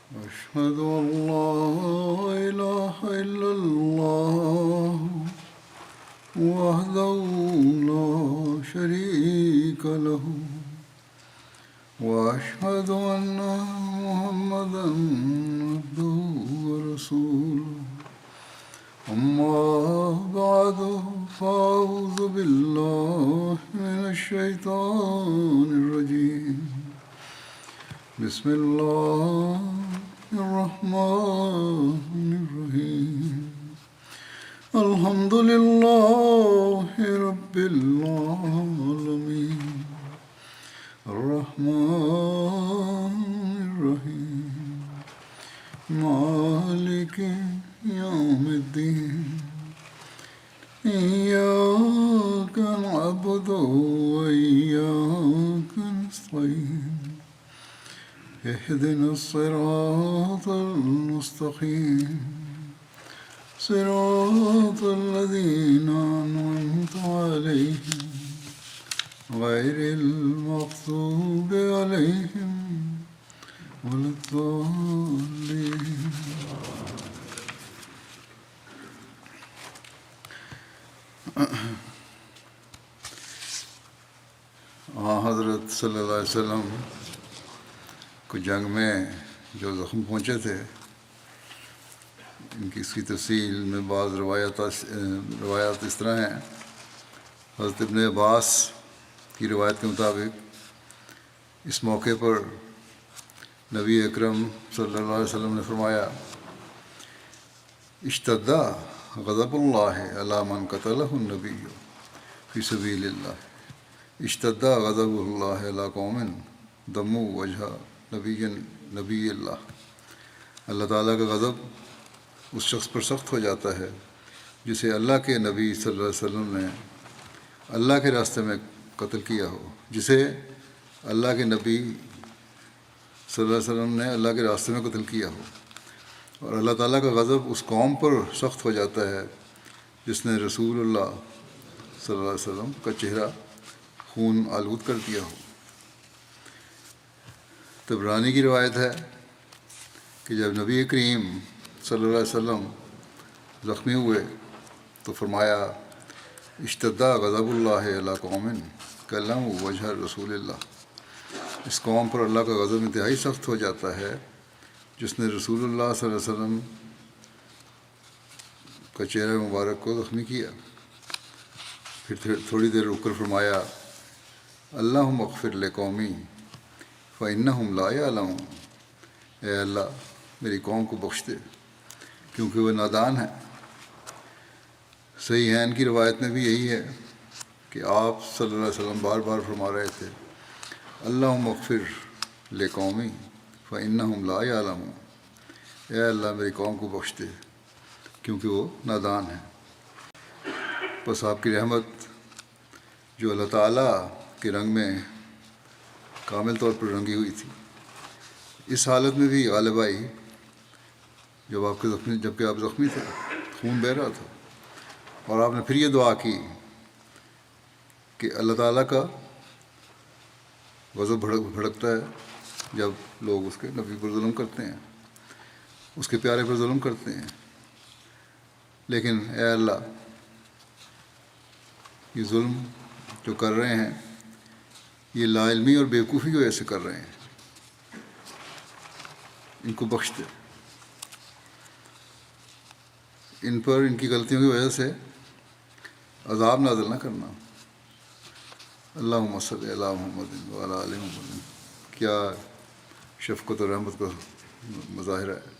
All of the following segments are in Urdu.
أشهد أن لا إله إلا الله وحده لا شريك له وأشهد أن محمدا عبده ورسوله أما بعد فأعوذ بالله من الشيطان الرجيم بسم الله الرحمن الرحيم الحمد لله رب العالمين الرحمن الرحيم مالك يوم الدين إياك نعبد وإياك نستعين اهدنا الصراط المستقيم صراط الذين أنعمت عليهم غير المغضوب عليهم ولا الضالين. حضرت صلی اللہ علیہ وسلم کو جنگ میں جو زخم پہنچے تھے، ان کی اس کی تفصیل میں بعض روایات اس طرح ہیں. حضرت ابن عباس کی روایت کے مطابق اس موقع پر نبی اکرم صلی اللہ علیہ وسلم نے فرمایا: اشتد غضب اللہ علی من قتلہ النبی فی سبیل اللہ. اشتد غضب اللہ علی قوم دموا وجہ نبی اللہ. اللہ تعالیٰ کا غضب اس شخص پر سخت ہو جاتا ہے جسے اللہ کے نبی صلی اللہ علیہ وسلم نے اللہ کے راستے میں قتل کیا ہو، جسے اللہ کے نبی صلی اللہ علیہ وسلم نے اللہ کے راستے میں قتل کیا ہو. اور اللہ تعالیٰ کا غضب اس قوم پر سخت ہو جاتا ہے جس نے رسول اللہ صلی اللہ علیہ وسلم کا چہرہ خون آلود کر دیا ہو. طبرانی کی روایت ہے کہ جب نبی کریم صلی اللہ علیہ وسلم زخمی ہوئے تو فرمایا: اشتد غضب اللہ علی قوم کلموا وجہ رسول اللہ. اس قوم پر اللہ کا غضب انتہائی سخت ہو جاتا ہے جس نے رسول اللہ صلی اللہ علیہ وسلم کا چہرہ مبارک کو زخمی کیا. پھر تھوڑی دیر رک کر فرمایا: اللہم اغفر لقومی فإنہم لا یعلمون. اے اللہ میری قوم کو بخش دے کیونکہ وہ نادان ہے. صحیح ہے، ان کی روایت میں بھی یہی ہے کہ آپ صلی اللہ علیہ وسلم بار بار فرما رہے تھے: اللہم اغفر لقومی فإنہم لا یعلمون. اے اللہ میری قوم کو بخش دے کیونکہ وہ نادان ہے. بس آپ کی رحمت جو اللہ تعالیٰ کے رنگ میں کامل طور پر رنگی ہوئی تھی، اس حالت میں بھی غالب آئی جبکہ آپ زخمی تھے، خون بہہ رہا تھا. اور آپ نے پھر یہ دعا کی کہ اللہ تعالیٰ کا غضب بھڑکتا ہے جب لوگ اس کے نبی پر ظلم کرتے ہیں، اس کے پیارے پر ظلم کرتے ہیں. لیکن اے اللہ یہ ظلم جو کر رہے ہیں یہ لا علمی اور بیوقوفی کی وجہ سے کر رہے ہیں، ان کو بخش دے. ان پر ان کی غلطیوں کی وجہ سے عذاب نازل نہ کرنا. اللہم صلی علی محمد وعلی آل محمد. کیا شفقت اور رحمت کا مظاہرہ ہے.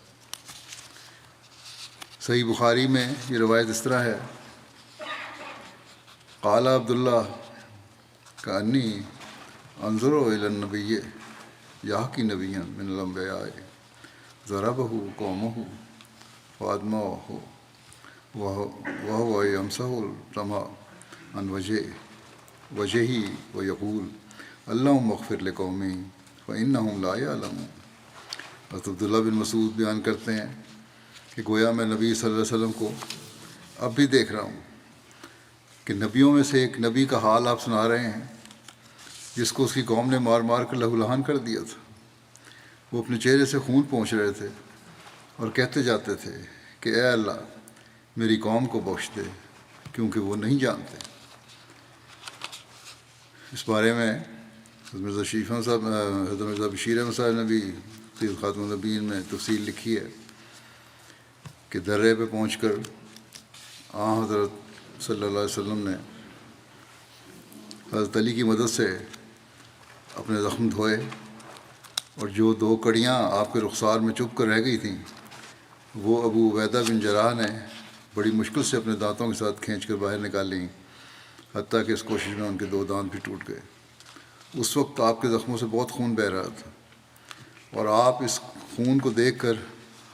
صحیح بخاری میں یہ روایت اس طرح ہے: قال عبداللہ کانی انظر الی النبی یحکی نبیا من الانبیاء ضربہ قومہ فادمہ وهو یمسح الرمح عن وجہی ویقول اللہم اغفر لقومی فإنہم لا یعلمون. حضرت عبداللہ بن مسعود بیان کرتے ہیں کہ گویا میں نبی صلی اللہ علیہ وسلم کو اب بھی دیکھ رہا ہوں کہ نبیوں میں سے ایک نبی کا حال آپ سنا رہے ہیں جس کو اس کی قوم نے مار مار کر لہو لہان کر دیا تھا. وہ اپنے چہرے سے خون پونچھ رہے تھے اور کہتے جاتے تھے کہ اے اللہ میری قوم کو بخش دے کیونکہ وہ نہیں جانتے۔ اس بارے میں حضرت مرزا شریف صاحب، حضرت مرزا بشیر احمد صاحب نے بھی سید خاتم النبیین میں تفصیل لکھی ہے کہ درے پہ پہنچ کر حضرت صلی اللہ علیہ وسلم نے حضرت علی کی مدد سے اپنے زخم دھوئے، اور جو 2 کڑیاں آپ کے رخسار میں چپ کر رہ گئی تھیں وہ ابو عبیدہ بن جراح نے بڑی مشکل سے اپنے دانتوں کے ساتھ کھینچ کر باہر نکالیں، حتیٰ کہ اس کوشش میں ان کے 2 دانت بھی ٹوٹ گئے۔ اس وقت آپ کے زخموں سے بہت خون بہہ رہا تھا، اور آپ اس خون کو دیکھ کر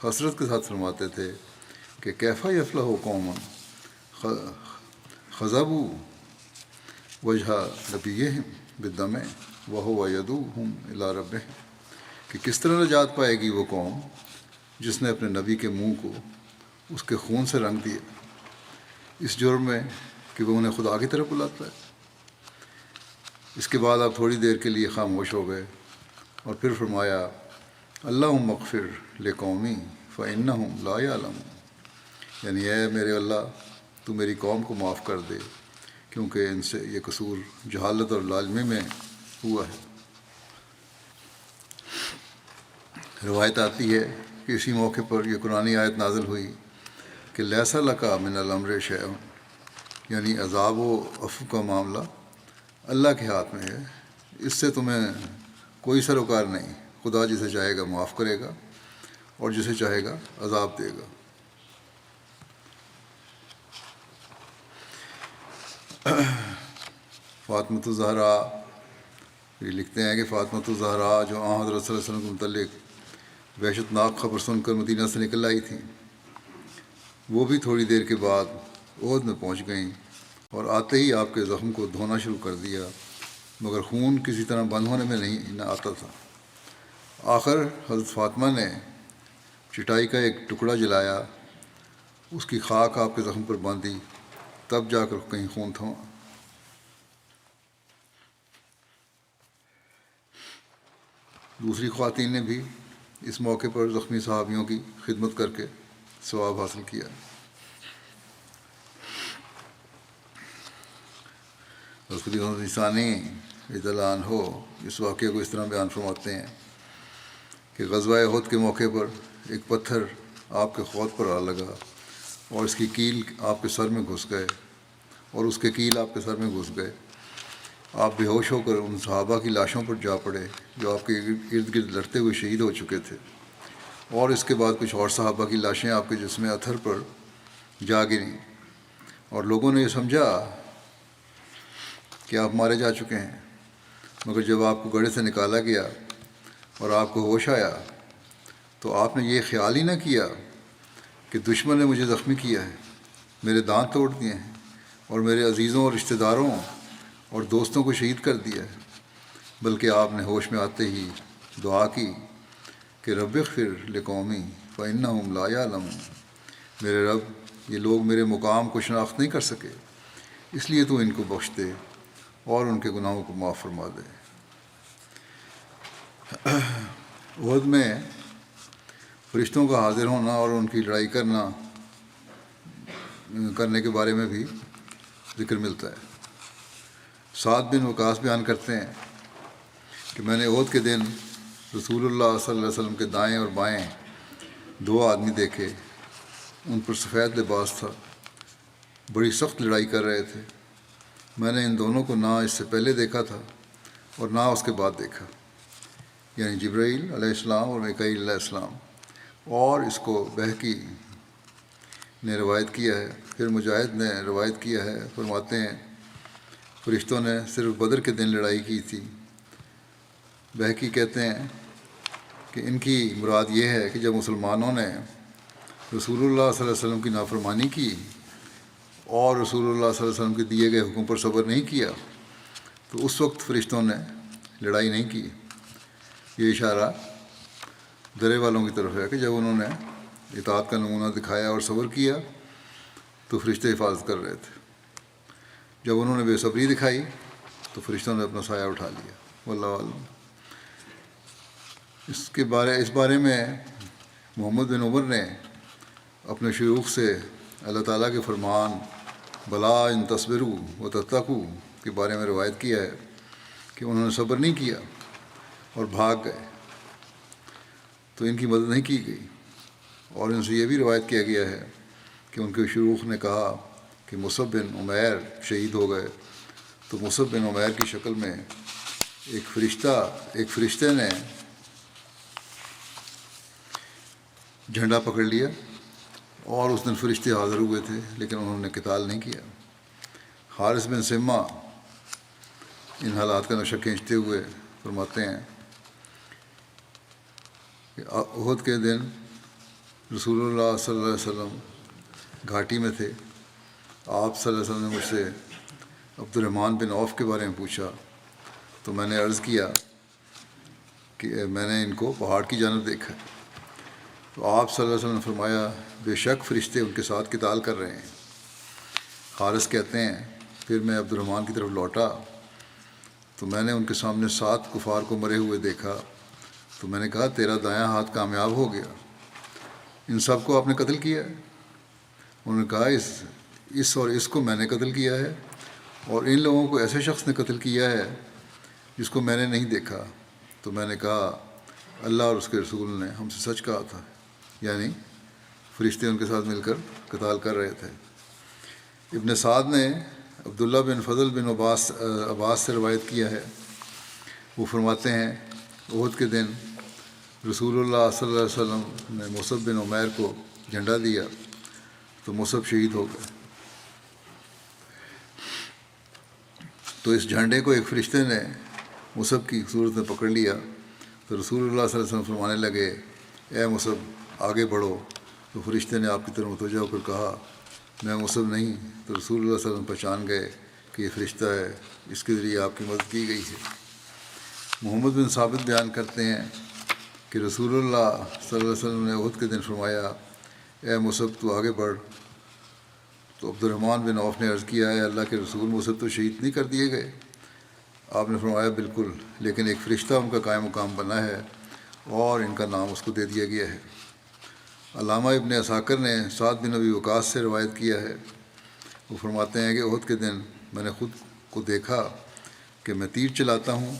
حسرت کے ساتھ فرماتے تھے کہ کیفا یفلح قوم خضبوا وجہ نبیہم بالدم وہو یدعوہم الی ربہم، کہ کس طرح نجات پائے گی وہ قوم جس نے اپنے نبی کے منہ کو اس کے خون سے رنگ دیا، اس جرم میں کہ وہ انہیں خدا کی طرف بلاتا ہے۔ اس کے بعد آپ تھوڑی دیر کے لیے خاموش ہو گئے اور پھر فرمایا اللہم اغفر لقومی فإنہم لا یعلمون، یعنی اے میرے اللہ تو میری قوم کو معاف کر دے کیونکہ ان سے یہ قصور جہالت اور لازمی میں ہوا ہے۔ روایت آتی ہے کہ اسی موقع پر یہ قرآنی آیت نازل ہوئی کہ لیس لک من الامر شیء، یعنی عذاب و عفو کا معاملہ اللہ کے ہاتھ میں ہے، اس سے تمہیں کوئی سروکار نہیں، خدا جسے چاہے گا معاف کرے گا اور جسے چاہے گا عذاب دے گا۔ فاطمۃ الزہرا یہ لکھتے ہیں کہ فاطمۃ الزہرا جو حضرت صلی اللہ علیہ وسلم کے متعلق وحشت ناک خبر سن کر مدینہ سے نکل آئی تھیں، وہ بھی تھوڑی دیر کے بعد احد میں پہنچ گئیں اور آتے ہی آپ کے زخم کو دھونا شروع کر دیا، مگر خون کسی طرح بند ہونے میں نہیں آتا تھا۔ آخر حضرت فاطمہ نے چٹائی کا ایک ٹکڑا جلایا، اس کی خاک آپ کے زخم پر باندھی، تب جا کر کہیں خون تھما۔ دوسری خواتین نے بھی اس موقع پر زخمی صحابیوں کی خدمت کر کے ثواب حاصل کیا۔ حضرت ثانی رضی اللہ عنہ اس واقعے کو اس طرح بیان فرماتے ہیں کہ غزوہ احد کے موقع پر ایک پتھر آپ کے خود پر آ لگا اور اس کی کیل آپ کے سر میں گھس گئے، اور اس کے کیل آپ کے سر میں گھس گئے۔ آپ بے ہوش ہو کر ان صحابہ کی لاشوں پر جا پڑے جو آپ کے ارد گرد لڑتے ہوئے شہید ہو چکے تھے، اور اس کے بعد کچھ اور صحابہ کی لاشیں آپ کے جسم اطہر پر جا گریں، اور لوگوں نے یہ سمجھا کہ آپ مارے جا چکے ہیں، مگر جب آپ کو گڑھے سے نکالا گیا اور آپ کو ہوش آیا تو آپ نے یہ خیال ہی نہ کیا کہ دشمن نے مجھے زخمی کیا ہے، میرے دانت توڑ دیے ہیں اور میرے عزیزوں اور رشتہ داروں اور دوستوں کو شہید کر دیا ہے، بلکہ آپ نے ہوش میں آتے ہی دعا کی کہ رب اغفر لقومی فإنہم لا یعلمون، میرے رب یہ لوگ میرے مقام کو شناخت نہیں کر سکے، اس لیے تو ان کو بخش دے اور ان کے گناہوں کو معاف فرما دے۔ احد میں فرشتوں کا حاضر ہونا اور ان کی لڑائی کرنے کے بارے میں بھی ذکر ملتا ہے۔ سعد بن وقاص بیان کرتے ہیں کہ میں نے احد کے دن رسول اللہ صلی اللہ علیہ وسلم کے دائیں اور بائیں 2 آدمی دیکھے، ان پر سفید لباس تھا، بڑی سخت لڑائی کر رہے تھے۔ میں نے ان دونوں کو نہ اس سے پہلے دیکھا تھا اور نہ اس کے بعد دیکھا، یعنی جبرائیل علیہ السلام اور میکائیل علیہ السلام، اور اس کو بہقی نے روایت کیا ہے۔ پھر مجاہد نے روایت کیا ہے، فرماتے ہیں فرشتوں نے صرف بدر کے دن لڑائی کی تھی۔ بہقی کہتے ہیں کہ ان کی مراد یہ ہے کہ جب مسلمانوں نے رسول اللہ صلی اللہ علیہ وسلم کی نافرمانی کی اور رسول اللہ صلی اللہ علیہ وسلم کے دیے گئے حکم پر صبر نہیں کیا تو اس وقت فرشتوں نے لڑائی نہیں کی۔ یہ اشارہ درے والوں کی طرف ہے کہ جب انہوں نے اطاعت کا نمونہ دکھایا اور صبر کیا تو فرشتے حفاظت کر رہے تھے، جب انہوں نے بے صبری دکھائی تو فرشتوں نے اپنا سایہ اٹھا لیا۔ واللہ اعلم۔ اس بارے میں محمد بن عمر نے اپنے شیوخ سے اللہ تعالیٰ کے فرمان بلا ان تصبروا و تتقوا کے بارے میں روایت کیا ہے کہ انہوں نے صبر نہیں کیا اور بھاگ گئے تو ان کی مدد نہیں کی گئی، اور ان سے یہ بھی روایت کیا گیا ہے کہ ان کے شیوخ نے کہا کہ مصعب بن عمیر شہید ہو گئے تو مصعب بن عمیر کی شکل میں ایک فرشتے نے جھنڈا پکڑ لیا، اور اس دن فرشتے حاضر ہوئے تھے لیکن انہوں نے قتال نہیں کیا۔ حارث بن سمہ ان حالات کا نقشہ کھینچتے ہوئے فرماتے ہیں کہ احد کے دن رسول اللہ صلی اللہ علیہ وسلم گھاٹی میں تھے۔ آپ صلی اللہ علیہ وسلم نے مجھ سے عبد الرحمن بن عوف کے بارے میں پوچھا تو میں نے عرض کیا کہ میں نے ان کو پہاڑ کی جانب دیکھا، تو آپ صلی اللہ علیہ وسلم نے فرمایا بے شک فرشتے ان کے ساتھ قتال کر رہے ہیں۔ حارث کہتے ہیں پھر میں عبد الرحمن کی طرف لوٹا تو میں نے ان کے سامنے 7 کفار کو مرے ہوئے دیکھا، تو میں نے کہا تیرا دایاں ہاتھ کامیاب ہو گیا، ان سب کو آپ نے قتل کیا ہے؟ انہوں نے کہا اس اور اس کو میں نے قتل کیا ہے، اور ان لوگوں کو ایسے شخص نے قتل کیا ہے جس کو میں نے نہیں دیکھا۔ تو میں نے کہا اللہ اور اس کے رسول نے ہم سے سچ کہا تھا، یعنی فرشتے ان کے ساتھ مل کر قتال کر رہے تھے۔ ابن سعد نے عبداللہ بن فضل بن عباس سے روایت کیا ہے، وہ فرماتے ہیں احد کے دن رسول اللہ صلی اللہ علیہ وسلم نے مصعب بن عمیر کو جھنڈا دیا تو مصعب شہید ہو گئے، تو اس جھنڈے کو ایک فرشتے نے مصعب کی صورت میں پکڑ لیا، تو رسول اللہ صلی اللہ علیہ وسلم فرمانے لگے اے مصعب آگے بڑھو، تو فرشتے نے آپ کی طرف متوجہ ہو کر کہا میں مصعب نہیں، تو رسول اللہ صلی اللہ علیہ وسلم پہچان گئے کہ یہ فرشتہ ہے، اس کے ذریعے آپ کی مدد کی گئی ہے۔ محمد بن ثابت بیان کرتے ہیں کہ رسول اللہ صلی اللہ علیہ وسلم نے احد کے دن فرمایا اے مصعب تو آگے بڑھ، تو عبد الرحمن بن عوف نے عرض کیا ہے اللہ کے رسول مصعب تو شہید نہیں کر دیے گئے؟ آپ نے فرمایا بالکل، لیکن ایک فرشتہ ان کا قائم مقام بنا ہے اور ان کا نام اس کو دے دیا گیا ہے۔ علامہ ابن عساکر نے سعد بن ابی وقاص سے روایت کیا ہے، وہ فرماتے ہیں کہ احد کے دن میں نے خود کو دیکھا کہ میں تیر چلاتا ہوں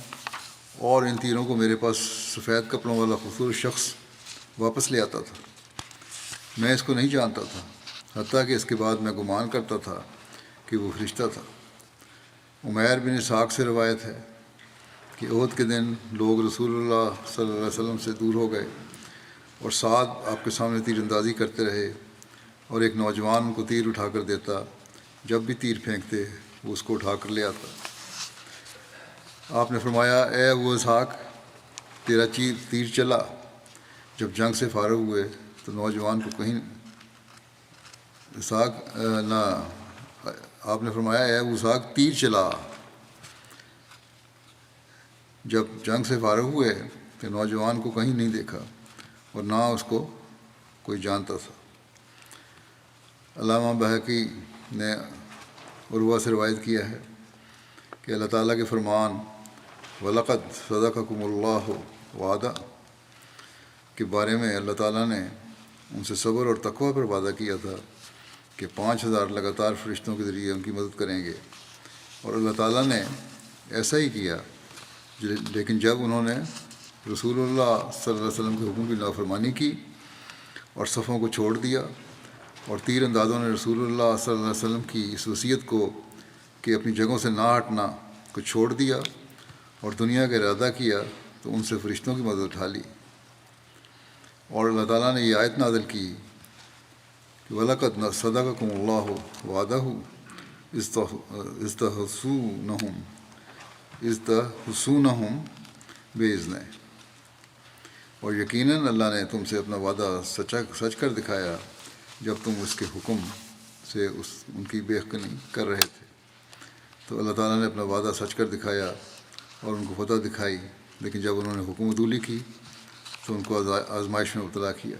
اور ان تیروں کو میرے پاس سفید کپڑوں والا خوبصورت شخص واپس لے آتا تھا، میں اس کو نہیں جانتا تھا، حتیٰ کہ اس کے بعد میں گمان کرتا تھا کہ وہ فرشتہ تھا۔ عمیر بن اسحاق سے روایت ہے کہ احد کے دن لوگ رسول اللہ صلی اللہ علیہ وسلم سے دور ہو گئے اور سعد آپ کے سامنے تیر اندازی کرتے رہے، اور ایک نوجوان ان کو تیر اٹھا کر دیتا، جب بھی تیر پھینکتے وہ اس کو اٹھا کر لے آتا۔ آپ نے فرمایا اے ابو اسحاق تیرا تیر چلا۔ جب جنگ سے فارغ ہوئے تو نوجوان کو کہیں آپ نے فرمایا اے ابو اسحاق تیر چلا۔ جب جنگ سے فارغ ہوئے تو نوجوان کو کہیں نہیں دیکھا اور نہ اس کو کوئی جانتا تھا۔ علامہ بہقی نے عروہ سے روایت کیا ہے کہ اللہ تعالیٰ کے فرمان وَلَقَدْ صَدَقَكُمُ اللَّهُ وعدہ کے بارے میں اللہ تعالیٰ نے ان سے صبر اور تقوی پر وعدہ کیا تھا کہ 5000 لگاتار فرشتوں کے ذریعے ان کی مدد کریں گے، اور اللہ تعالیٰ نے ایسا ہی کیا، لیکن جب انہوں نے رسول اللہ صلی اللہ علیہ وسلم کے حکم کی نافرمانی کی اور صفوں کو چھوڑ دیا، اور تیر اندازوں نے رسول اللہ صلی اللہ علیہ وسلم کی اس وصیت کو کہ اپنی جگہوں سے نہ ہٹنا کو چھوڑ دیا اور دنیا کا ارادہ کیا، تو ان سے فرشتوں کی مدد اٹھا لی، اور اللہ تعالیٰ نے یہ آیت نازل کی کہ وَلَقَدْ صَدَقَكُمُ اللَّهُ وَعْدَهُ إِذْ تَحُسُّونَهُم بِإِذْنِهِ، اور یقیناً اللہ نے تم سے اپنا وعدہ سچ کر دکھایا جب تم اس کے حکم سے ان کی بے حقی کر رہے تھے۔ تو اللہ تعالیٰ نے اپنا وعدہ سچ کر دکھایا اور ان کو فتح دکھائی، لیکن جب انہوں نے حکم عدولی کی تو ان کو آزمائش میں مبتلا کیا۔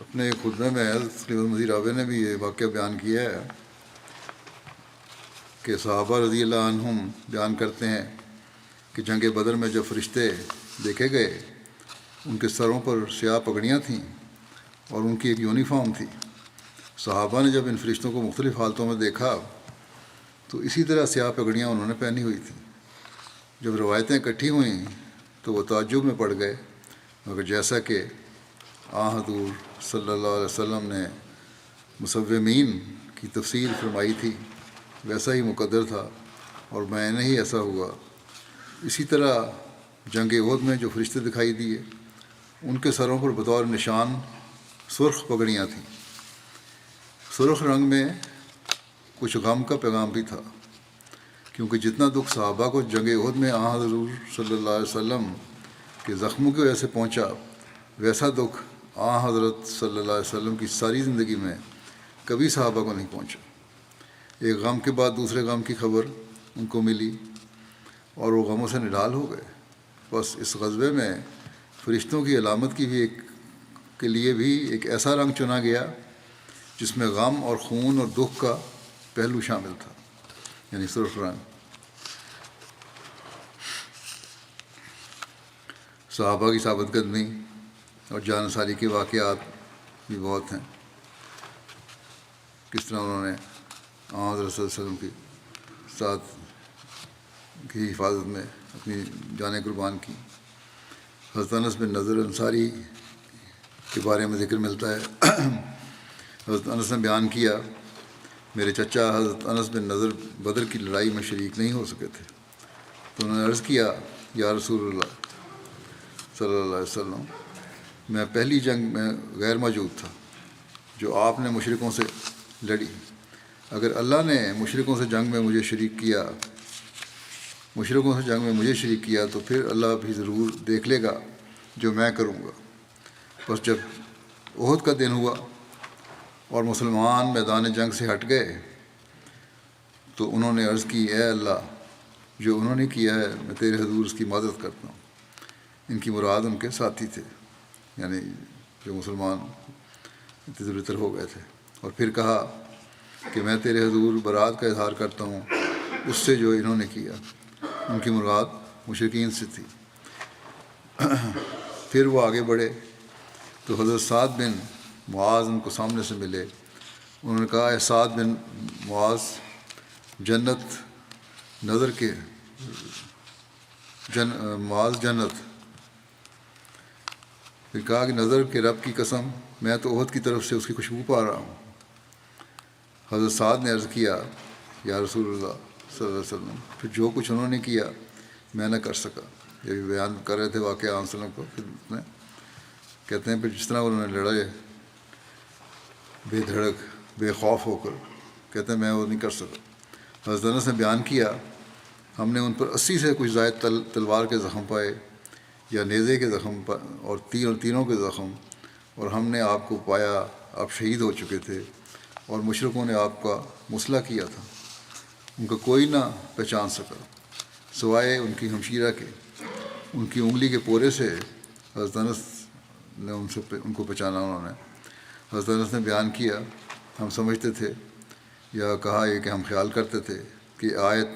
اپنے خطبے میں حضرت مزید رابع نے بھی یہ واقعہ بیان کیا ہے کہ صحابہ رضی اللہ عنہم بیان کرتے ہیں کہ جنگ بدر میں جب فرشتے دیکھے گئے ان کے سروں پر سیاہ پگڑیاں تھیں اور ان کی ایک یونیفارم تھی۔ صحابہ نے جب ان فرشتوں کو مختلف حالتوں میں دیکھا تو اسی طرح سیاہ پگڑیاں انہوں نے پہنی ہوئی تھیں۔ جب روایتیں اکٹھی ہوئیں تو وہ تعجب میں پڑ گئے، مگر جیسا کہ حضور صلی اللہ علیہ وسلم نے مصومین کی تفصیل فرمائی تھی ویسا ہی مقدر تھا اور میں ہی ایسا ہوا۔ اسی طرح جنگ احد میں جو فرشتے دکھائی دیے ان کے سروں پر بطور نشان سرخ پگڑیاں تھیں۔ سرخ رنگ میں کچھ غم کا پیغام بھی تھا، کیونکہ جتنا دکھ صحابہ کو جنگ احد میں حضور صلی اللہ علیہ وسلم کے زخموں کی وجہ سے پہنچا، ویسا دکھ حضرت صلی اللہ علیہ وسلم کی ساری زندگی میں کبھی صحابہ کو نہیں پہنچا۔ ایک غم کے بعد دوسرے غم کی خبر ان کو ملی اور وہ غموں سے نڈال ہو گئے۔ بس اس غزوے میں فرشتوں کی علامت کے لیے بھی ایک ایسا رنگ چنا گیا جس میں غم اور خون اور دکھ کا پہلو شامل تھا، یعنی سرخ رنگ۔ صحابہ کی ثابت قدمی اور جانثاری کے واقعات بھی بہت ہیں، کس طرح انہوں نے حضرت صلی اللہ علیہ وسلم کی ساتھ کی حفاظت میں اپنی جانیں قربان کی۔ حضرت انس بن نضر انصاری کے بارے میں ذکر ملتا ہے۔ حضرت انس نے بیان کیا، میرے چچا حضرت انس بن نضر بدر کی لڑائی میں شریک نہیں ہو سکے تھے، تو انہوں نے عرض کیا، یا رسول اللہ صلی اللہ علیہ وسلم، میں پہلی جنگ میں غیر موجود تھا جو آپ نے مشرکوں سے لڑی۔ اگر اللہ نے مشرکوں سے جنگ میں مجھے شریک کیا تو پھر اللہ بھی ضرور دیکھ لے گا جو میں کروں گا۔ بس جب احد کا دن ہوا اور مسلمان میدان جنگ سے ہٹ گئے تو انہوں نے عرض کی، اے اللہ، جو انہوں نے کیا ہے میں تیرے حضور اس کی مدد کرتا ہوں۔ ان کی مراد ان کے ساتھی تھے، یعنی جو مسلمان تتر بتر ہو گئے تھے۔ اور پھر کہا کہ میں تیرے حضور برات کا اظہار کرتا ہوں اس سے جو انہوں نے کیا۔ ان کی مراد مشرکین سے تھی۔ پھر وہ آگے بڑھے تو حضرت سعد بن معاذ ان کو سامنے سے ملے۔ انہوں نے کہا، اے سعد بن معاذ، معاذ جنت۔ پھر کہا کہ نظر کے رب کی قسم، میں تو احد کی طرف سے اس کی خوشبو پا رہا ہوں۔ حضرت سعد نے عرض کیا، یا رسول اللہ صلی اللہ علیہ وسلم، پھر جو کچھ انہوں نے کیا میں نہ کر سکا۔ یہ بھی بیان کر رہے تھے واقعہ علیہ وسلم کو۔ پھر کہتے ہیں پھر جس طرح انہوں نے لڑے بے دھڑک بے خوف ہو کر، کہتے ہیں میں وہ نہیں کر سکا۔ حضرت انس نے بیان کیا، ہم نے ان پر 80 سے کچھ زائد تلوار کے زخم پائے یا نیزے کے زخم اور تینوں کے زخم، اور ہم نے آپ کو پایا آپ شہید ہو چکے تھے اور مشرکوں نے آپ کا مسلح کیا تھا۔ ان کا کوئی نہ پہچان سکا سوائے ان کی ہمشیرہ کے۔ ان کی انگلی کے پورے سے حضرت انس نے ان کو پہچانا۔ انہوں نے حضرت انس نے بیان کیا، ہم سمجھتے تھے یا کہا یہ کہ ہم خیال کرتے تھے کہ آیت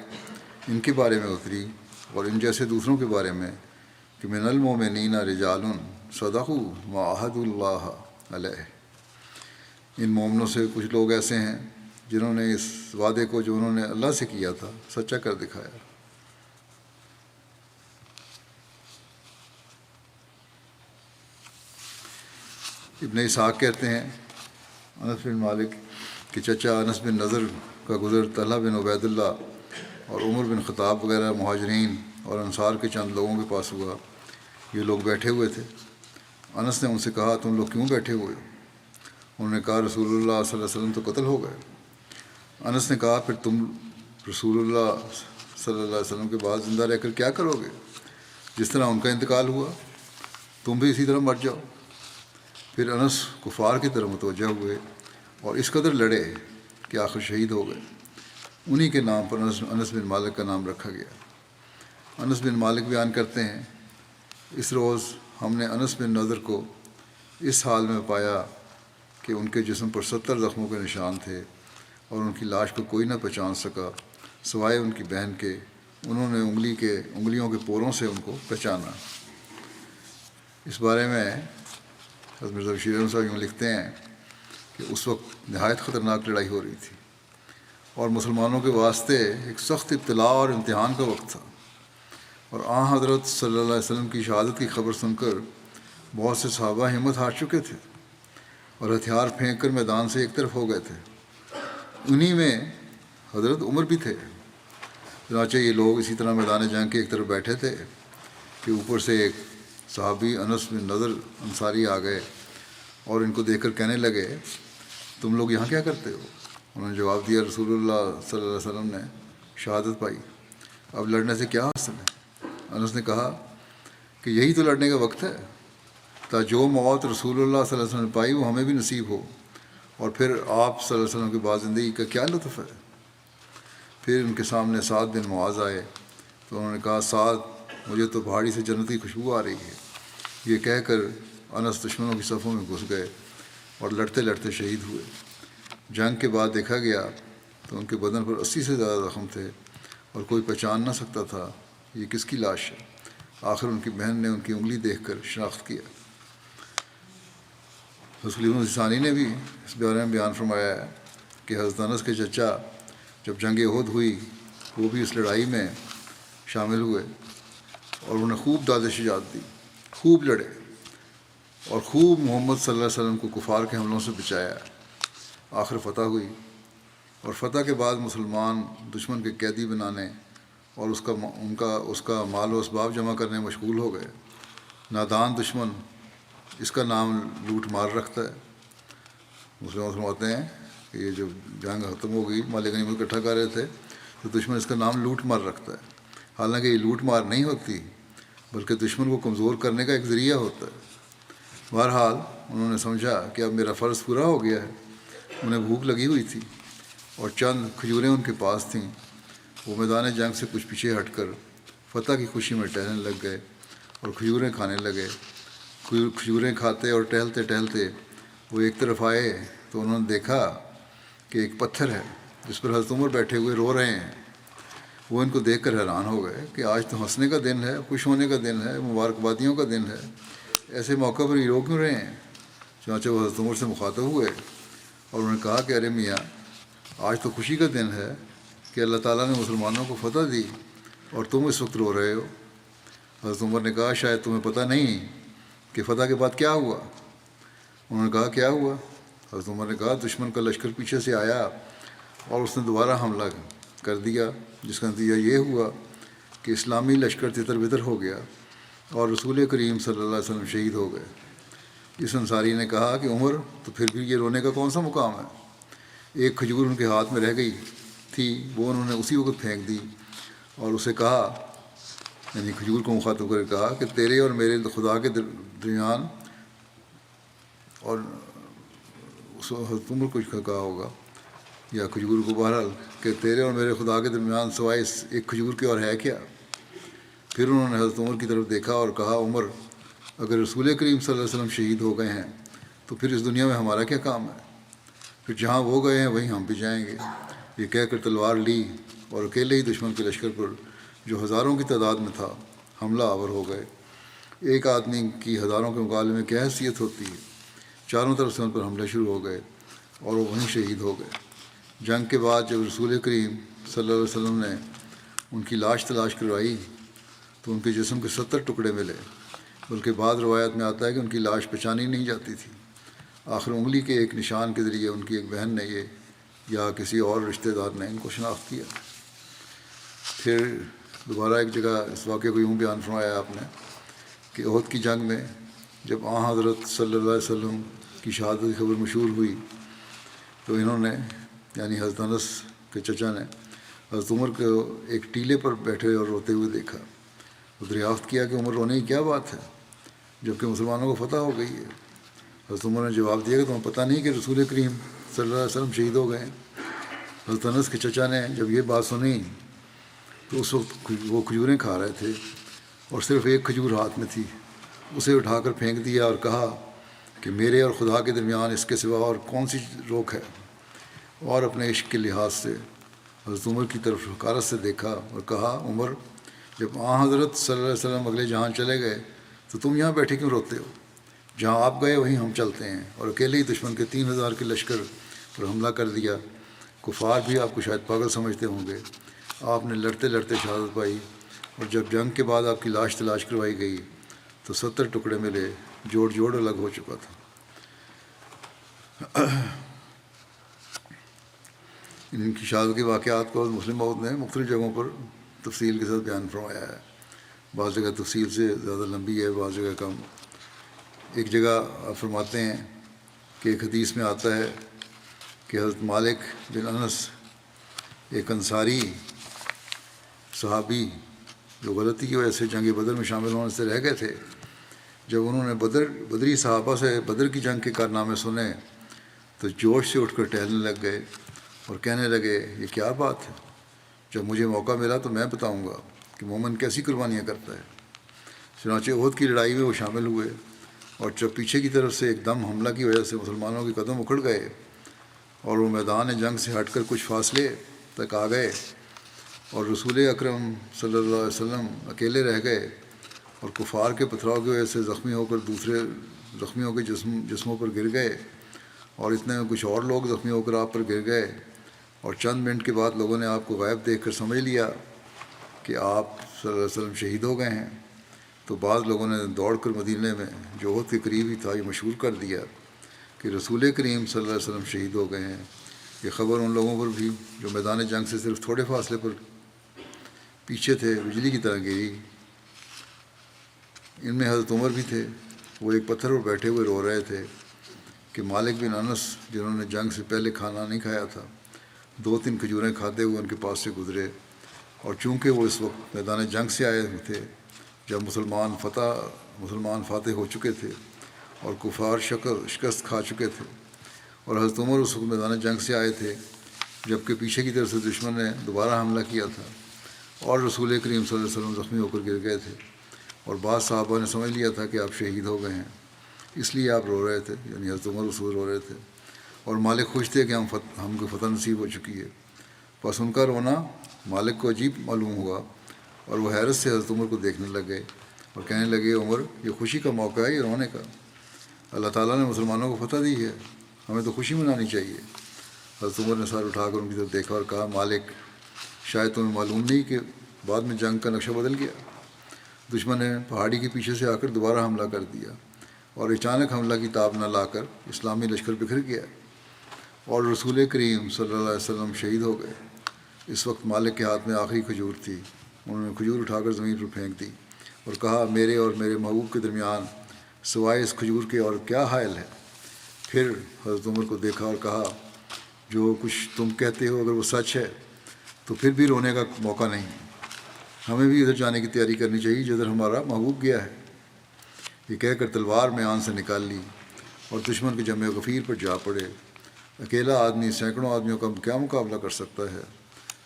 ان کے بارے میں اتری اور ان جیسے دوسروں کے بارے میں کہ من المؤمنین رجال صدقوا ما عاہدوا اللہ علیہ، ان مومنوں سے کچھ لوگ ایسے ہیں جنہوں نے اس وعدے کو جو انہوں نے اللہ سے کیا تھا سچا کر دکھایا۔ ابن اسحاق کہتے ہیں، انس بن مالک کے چچا انس بن نضر کا گزر طلحہ بن عبید اللہ اور عمر بن خطاب وغیرہ مہاجرین اور انصار کے چند لوگوں کے پاس ہوا۔ یہ لوگ بیٹھے ہوئے تھے۔ انس نے ان سے کہا، تم لوگ کیوں بیٹھے ہوئے ہو؟ انہوں نے کہا، رسول اللہ صلی اللہ علیہ وسلم تو قتل ہو گئے۔ انس نے کہا، پھر تم رسول اللہ صلی اللہ علیہ وسلم کے بعد زندہ رہ کر کیا کرو گے؟ جس طرح ان کا انتقال ہوا تم بھی اسی طرح مر جاؤ۔ پھر انس کفار کی طرف متوجہ ہوئے اور اس قدر لڑے کہ آخر شہید ہو گئے۔ انہی کے نام پر انس بن مالک کا نام رکھا گیا۔ انس بن مالک بیان کرتے ہیں، اس روز ہم نے انس بن نضر کو اس حال میں پایا کہ ان کے جسم پر 70 زخموں کے نشان تھے اور ان کی لاش کو کوئی نہ پہچان سکا سوائے ان کی بہن کے انہوں نے انگلیوں کے پوروں سے ان کو پہچانا۔ اس بارے میں حضرت مرزا بشیر احمد صاحب یوں لکھتے ہیں کہ اس وقت نہایت خطرناک لڑائی ہو رہی تھی اور مسلمانوں کے واسطے ایک سخت ابتلاء اور امتحان کا وقت تھا، اور حضرت صلی اللہ علیہ وسلم کی شہادت کی خبر سن کر بہت سے صحابہ ہمت ہار چکے تھے اور ہتھیار پھینک کر میدان سے ایک طرف ہو گئے تھے۔ انہی میں حضرت عمر بھی تھے۔ چنانچہ یہ لوگ اسی طرح میدان جنگ کے ایک طرف بیٹھے تھے کہ اوپر سے ایک صحابی انس بن نضر انصاری آ گئے اور ان کو دیکھ کر کہنے لگے، تم لوگ یہاں کیا کرتے ہو؟ انہوں نے جواب دیا، رسول اللہ صلی اللہ علیہ وسلم نے شہادت پائی، اب لڑنے سے کیا حاصل ہے؟ انس نے کہا کہ یہی تو لڑنے کا وقت ہے، تا جو موت رسول اللہ صلی اللہ علیہ وسلم نے پائی وہ ہمیں بھی نصیب ہو، اور پھر آپ صلی اللہ علیہ وسلم کے بعد زندگی کا کیا لطف ہے۔ پھر ان کے سامنے سعد بن معاذ آئے تو انہوں نے کہا، سعد، مجھے تو پہاڑی سے جنت کی خوشبو آ رہی ہے۔ یہ کہہ کر انس دشمنوں کی صفوں میں گھس گئے اور لڑتے لڑتے شہید ہوئے۔ جنگ کے بعد دیکھا گیا تو ان کے بدن پر 80 سے زیادہ زخم تھے اور کوئی پہچان نہ سکتا تھا یہ کس کی لاش ہے۔ آخر ان کی بہن نے ان کی انگلی دیکھ کر شناخت کیا۔ حضرت ابن ثانی نے بھی اس بارے میں بیان فرمایا ہے کہ حضرت انس کے چچا جب جنگ احد ہوئی وہ بھی اس لڑائی میں شامل ہوئے اور انہوں نے خوب داد شجاعت دی، خوب لڑے اور خوب محمد صلی اللہ علیہ وسلم کو کفار کے حملوں سے بچایا۔ آخر فتح ہوئی اور فتح کے بعد مسلمان دشمن کے قیدی بنانے اور اس کا مال و اسباب جمع کرنے میں مشغول ہو گئے۔ نادان دشمن اس کا نام لوٹ مار رکھتا ہے۔ مسلمان فرماتے ہیں کہ یہ جو جنگ ختم ہو گئی، مال غنیمت اکٹھا کر رہے تھے تو دشمن اس کا نام لوٹ مار رکھتا ہے، حالانکہ یہ لوٹ مار نہیں ہوتی بلکہ دشمن کو کمزور کرنے کا ایک ذریعہ ہوتا ہے۔ بہرحال انہوں نے سمجھا کہ اب میرا فرض پورا ہو گیا ہے۔ انہیں بھوک لگی ہوئی تھی اور چند کھجوریں ان کے پاس تھیں۔ وہ میدان جنگ سے کچھ پیچھے ہٹ کر فتح کی خوشی میں ٹہلنے لگ گئے اور کھجوریں کھانے لگے۔ کھجوریں کھاتے اور ٹہلتے ٹہلتے وہ ایک طرف آئے تو انہوں نے دیکھا کہ ایک پتھر ہے جس پر حضرت عمر بیٹھے ہوئے رو رہے ہیں۔ وہ ان کو دیکھ کر حیران ہو گئے کہ آج تو ہنسنے کا دن ہے، خوش ہونے کا دن ہے، مبارکبادیوں کا دن ہے، ایسے موقع پر یہ رو کیوں رہے ہیں؟ چنانچہ وہ حضرت عمر سے مخاطب ہوئے اور انہوں نے کہا کہ ارے میاں، آج تو خوشی کا دن ہے کہ اللہ تعالیٰ نے مسلمانوں کو فتح دی اور تم اس وقت رو رہے ہو۔ حضرت عمر نے کہا، شاید تمہیں پتہ نہیں کہ فتح کے بعد کیا ہوا۔ انہوں نے کہا، کیا ہوا؟ حضرت عمر نے کہا، دشمن کا لشکر پیچھے سے آیا اور اس نے دوبارہ حملہ کر دیا، جس کا نتیجہ یہ ہوا کہ اسلامی لشکر تتر بتر ہو گیا اور رسول کریم صلی اللہ علیہ وسلم شہید ہو گئے۔ اس انصاری نے کہا کہ عمر، تو پھر بھی یہ رونے کا کون سا مقام ہے؟ ایک کھجور ان کے ہاتھ میں رہ گئی تھی، وہ انہوں نے اسی وقت پھینک دی اور اسے کہا، یعنی کھجور کو مخاطب کر کے کہا کہ تیرے اور میرے خدا کے درمیان، اور حضرت عمر کچھ کہا ہوگا یا کھجور کو، بہرحال کہ تیرے اور میرے خدا کے درمیان سوائے اس ایک کھجور کے اور ہے کیا؟ پھر انہوں نے حضرت عمر کی طرف دیکھا اور کہا، عمر، اگر رسول کریم صلی اللہ علیہ وسلم شہید ہو گئے ہیں تو پھر اس دنیا میں ہمارا کیا کام ہے؟ پھر جہاں وہ گئے ہیں وہیں ہم بھی جائیں گے۔ یہ کہہ کر تلوار لی اور اکیلے ہی دشمن کے لشکر پر، جو ہزاروں کی تعداد میں تھا، حملہ آور ہو گئے۔ ایک آدمی کی ہزاروں کے مقابلے میں کیا حیثیت ہوتی ہے؟ چاروں طرف سے ان پر حملے شروع ہو گئے اور وہ وہیں شہید ہو گئے۔ جنگ کے بعد جب رسول کریم صلی اللہ علیہ وسلم نے ان کی لاش تلاش کروائی تو ان کے جسم کے 70 ٹکڑے ملے، بلکہ بعض روایات میں آتا ہے کہ ان کی لاش پہچانی نہیں جاتی تھی۔ آخر انگلی کے ایک نشان کے ذریعے ان کی ایک بہن نے یا کسی اور رشتہ دار نے ان کو شناخت کیا۔ پھر دوبارہ ایک جگہ اس واقعے کو یوں بیان فرمایا آپ نے کہ احد کی جنگ میں جب حضرت صلی اللہ علیہ وسلم کی شہادت کی خبر مشہور ہوئی تو انہوں نے، یعنی حضرت انس کے چچا نے، حضرت عمر کو ایک ٹیلے پر بیٹھے اور روتے ہوئے دیکھا۔ وہ دریافت کیا کہ عمر، رونے کی کیا بات ہے جبکہ مسلمانوں کو فتح ہو گئی ہے؟ حضرت عمر نے جواب دیا کہ تمہیں پتہ نہیں کہ رسول کریم صلی اللہ علیہ وسلم شہید ہو گئے ہیں؟ حضرت انس کے چچا نے جب یہ بات سنی تو اس وقت وہ کھجوریں کھا رہے تھے اور صرف ایک کھجور ہاتھ میں تھی، اسے اٹھا کر پھینک دیا اور کہا کہ میرے اور خدا کے درمیان اس کے سوا اور کون سی روک ہے؟ اور اپنے عشق کے لحاظ سے حضرت عمر کی طرف حقارت سے دیکھا اور کہا عمر جب حضرت صلی اللہ علیہ وسلم اگلے جہاں چلے گئے تو تم یہاں بیٹھے کیوں روتے ہو؟ جہاں آپ گئے وہیں ہم چلتے ہیں۔ اور اکیلے ہی دشمن کے 3,000 کے لشکر پر حملہ کر دیا۔ کفار بھی آپ کو شاید پاگل سمجھتے ہوں گے۔ آپ نے لڑتے لڑتے شہادت پائی، اور جب جنگ کے بعد آپ کی لاش تلاش کروائی گئی تو 70 ٹکڑے ملے، جوڑ جوڑ الگ ہو چکا تھا۔ ان کی شہادت کے واقعات کو مسلم موعود نے مختلف جگہوں پر تفصیل کے ساتھ بیان فرمایا ہے۔ بعض جگہ تفصیل سے زیادہ لمبی ہے، بعض جگہ کم۔ ایک جگہ آپ فرماتے ہیں کہ ایک حدیث میں آتا ہے کہ حضرت مالک بن انس ایک انصاری صحابی جو غلطی کی وجہ سے جنگ بدر میں شامل ہونے سے رہ گئے تھے، جب انہوں نے بدری صحابہ سے بدر کی جنگ کے کارنامے سنے تو جوش سے اٹھ کر ٹہلنے لگ گئے اور کہنے لگے یہ کیا بات ہے؟ جب مجھے موقع ملا تو میں بتاؤں گا کہ مومن کیسی قربانیاں کرتا ہے۔ چنانچہ احد کی لڑائی میں وہ شامل ہوئے، اور جب پیچھے کی طرف سے ایک دم حملہ کی وجہ سے مسلمانوں کے قدم اکھڑ گئے اور وہ میدان جنگ سے ہٹ کر کچھ فاصلے تک آ گئے اور رسول اکرم صلی اللہ علیہ وسلم اکیلے رہ گئے اور کفار کے پتھراؤ کی وجہ سے زخمی ہو کر دوسرے زخمیوں کے جسموں پر گر گئے، اور اتنے میں کچھ اور لوگ زخمی ہو کر آپ پر گر گئے، اور چند منٹ کے بعد لوگوں نے آپ کو غائب دیکھ کر سمجھ لیا کہ آپ صلی اللہ علیہ وسلم شہید ہو گئے ہیں، تو بعض لوگوں نے دوڑ کر مدینے میں جو احد کے قریب ہی تھا یہ مشہور کر دیا کہ رسول کریم صلی اللہ علیہ وسلم شہید ہو گئے ہیں۔ یہ خبر ان لوگوں پر بھی جو میدان جنگ سے صرف تھوڑے فاصلے پر پیچھے تھے بجلی کی طرح گری۔ ان میں حضرت عمر بھی تھے۔ وہ ایک پتھر پر بیٹھے ہوئے رو رہے تھے کہ مالک بن انس جنہوں نے جنگ سے پہلے کھانا نہیں کھایا تھا 2-3 کھجوریں کھاتے ہوئے ان کے پاس سے گزرے، اور چونکہ وہ اس وقت میدان جنگ سے آئے ہوئے تھے جب مسلمان فاتح ہو چکے تھے اور کفار شکست کھا چکے تھے، اور حضرت عمر اس وقت میدان جنگ سے آئے تھے جبکہ پیچھے کی طرف سے دشمن نے دوبارہ حملہ کیا تھا اور رسول کریم صلی اللہ علیہ وسلم زخمی ہو کر گر گئے تھے، اور بعض صحابہ نے سمجھ لیا تھا کہ آپ شہید ہو گئے ہیں، اس لیے آپ رو رہے تھے، یعنی حضرت عمر رسول رو رہے تھے، اور مالک خوش تھے کہ ہم کو فتح نصیب ہو چکی ہے۔ بس ان کا رونا مالک کو عجیب معلوم ہوا، اور وہ حیرت سے حضرت عمر کو دیکھنے لگ گئے اور کہنے لگے عمر یہ خوشی کا موقع ہے، یہ رونے کا؟ اللہ تعالیٰ نے مسلمانوں کو فتح دی ہے، ہمیں تو خوشی منانی چاہیے۔ حضرت عمر نے سر اٹھا کر ان کی طرف دیکھا اور کہا مالک شاید تمہیں معلوم نہیں کہ بعد میں جنگ کا نقشہ بدل گیا، دشمن نے پہاڑی کے پیچھے سے آ کر دوبارہ حملہ کر دیا اور اچانک حملہ کی تاب نہ لا کر اسلامی لشکر بکھر گیا اور رسول کریم صلی اللہ علیہ وسلم شہید ہو گئے۔ اس وقت مالک کے ہاتھ میں آخری کھجور تھی، انہوں نے کھجور اٹھا کر زمین پر پھینک دی اور کہا میرے اور میرے محبوب کے درمیان سوائے اس کھجور کے اور کیا حائل ہے؟ پھر حضرت عمر کو دیکھا اور کہا جو کچھ تم کہتے ہو اگر وہ سچ ہے تو پھر بھی رونے کا موقع نہیں، ہمیں بھی ادھر جانے کی تیاری کرنی چاہیے جدھر ہمارا محبوب گیا ہے۔ یہ کہہ کر تلوار میان سے نکال لی اور دشمن کے جمع غفیر پر جا پڑے۔ اکیلا آدمی سینکڑوں آدمیوں کا کیا مقابلہ کر سکتا ہے؟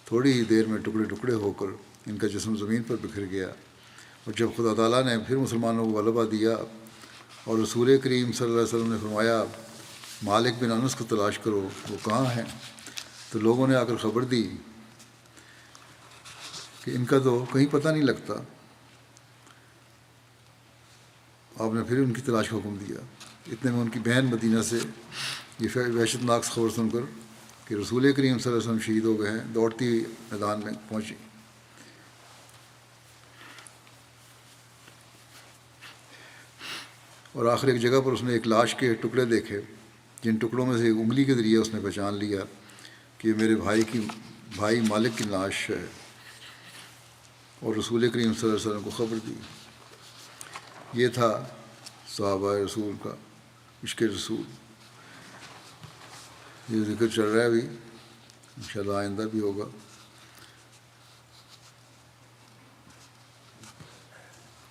تھوڑی ہی دیر میں ٹکڑے ٹکڑے ہو کر ان کا جسم زمین پر بکھر گیا، اور جب خدا تعالیٰ نے پھر مسلمانوں کو غلبہ دیا اور رسول کریم صلی اللہ علیہ وسلم نے فرمایا مالک بن انس کو تلاش کرو، وہ کہاں ہیں؟ تو لوگوں نے آ کر خبر دی کہ ان کا تو کہیں پتہ نہیں لگتا۔ آپ نے پھر ان کی تلاش کا حکم دیا۔ اتنے میں ان کی بہن مدینہ سے یہ وحشت ناک خبر سن کر کہ رسول کریم صلی اللہ علیہ وسلم شہید ہو گئے ہیں دوڑتی ہوئی میدان میں پہنچی، اور آخر ایک جگہ پر اس نے ایک لاش کے ٹکڑے دیکھے جن ٹکڑوں میں سے ایک انگلی کے ذریعے اس نے پہچان لیا کہ یہ میرے بھائی مالک کی لاش ہے، اور رسول کریم صلی اللہ علیہ وسلم کو خبر دی۔ یہ تھا صحابہ رسول کا عشق رسول۔ یہ ذکر چل رہا ہے ابھی، انشاءاللہ آئندہ بھی ہوگا۔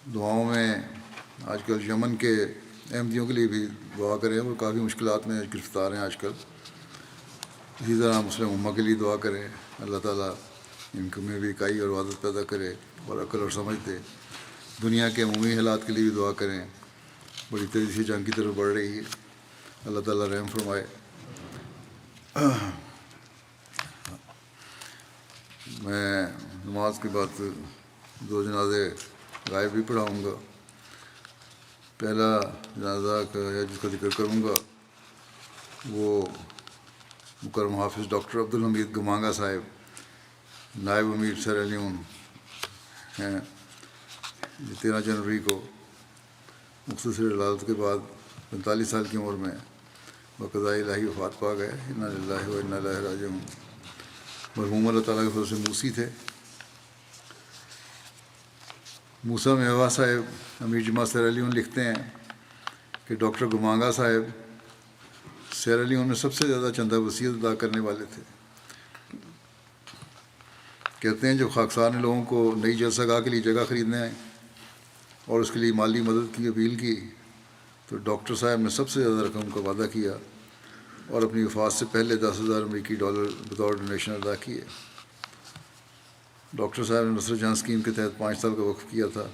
دعاؤں میں آج کل یمن کے احمدیوں کے لیے بھی دعا کریں، وہ کافی مشکلات میں گرفتار ہیں آج کل۔ اسی طرح مسلم امہ کے لیے دعا کریں، اللہ تعالیٰ ان کو میں بھی اکائی اور وحدت پیدا کرے اور عقل اور سمجھ دے۔ دنیا کے عمومی حالات کے لیے بھی دعا کریں، بڑی تیزی سے جنگ کی طرف بڑھ رہی ہے، اللہ تعالیٰ رحم فرمائے۔ میں نماز کے بعد 2 جنازے غائب بھی پڑھاؤں گا. پہلا جنازہ جس کا ذکر کروں گا وہ مکرم حافظ ڈاکٹر عبدالحمید گمانگا صاحب, نائب امیر سیرا لیون ہیں. 13 جنوری کو مختصر علالت کے بعد 45 سال کی عمر میں بقضاء الہی وفات پا گئے. انا للہ و انا الیہ راجعون. مرحوم اللہ تعالیٰ کے فضل سے موسی تھے. موسیٰ میوا صاحب امیر جماعت سیرا لیون لکھتے ہیں کہ ڈاکٹر گمانگا صاحب سیرا لیون میں سب سے زیادہ چندہ وصیت ادا کرنے والے تھے. کہتے ہیں جب خاکسار نے لوگوں کو نئی جلسہ گاہ کے لیے جگہ خریدنے اور اس کے لیے مالی مدد کی اپیل کی تو ڈاکٹر صاحب نے سب سے زیادہ رقم کا وعدہ کیا اور اپنی وفات سے پہلے $10,000 امریکی بطور ڈونیشن ادا کیے. ڈاکٹر صاحب نے نصرت جہاں اسکیم کے تحت 5 سال کا وقف کیا تھا.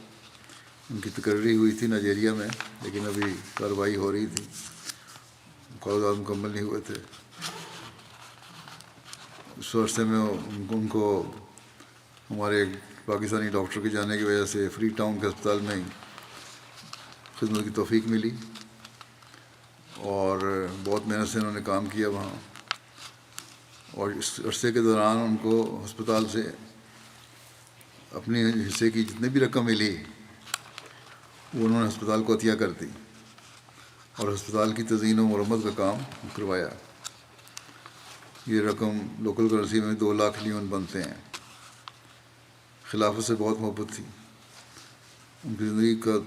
ان کی تقرری ہوئی تھی نائجیریا میں, لیکن ابھی کارروائی ہو رہی تھی, کاغذات مکمل نہیں ہوئے تھے. اس عرصے میں ان کو ہمارے ایک پاکستانی ڈاکٹر کے جانے کی وجہ سے فری ٹاؤن کے ہسپتال میں خدمت کی توفیق ملی اور بہت محنت سے انہوں نے کام کیا وہاں. اور اس عرصے کے دوران ان کو ہسپتال سے اپنے حصے کی جتنی بھی رقم ملی وہ انہوں نے ہسپتال کو عطیہ کر دی اور ہسپتال کی تزئین و مرمت کا کام کروایا. یہ رقم لوکل کرنسی میں 2 لاکھ لیون بنتے ہیں. خلافت سے بہت محبت تھی. ان کی زندگی کا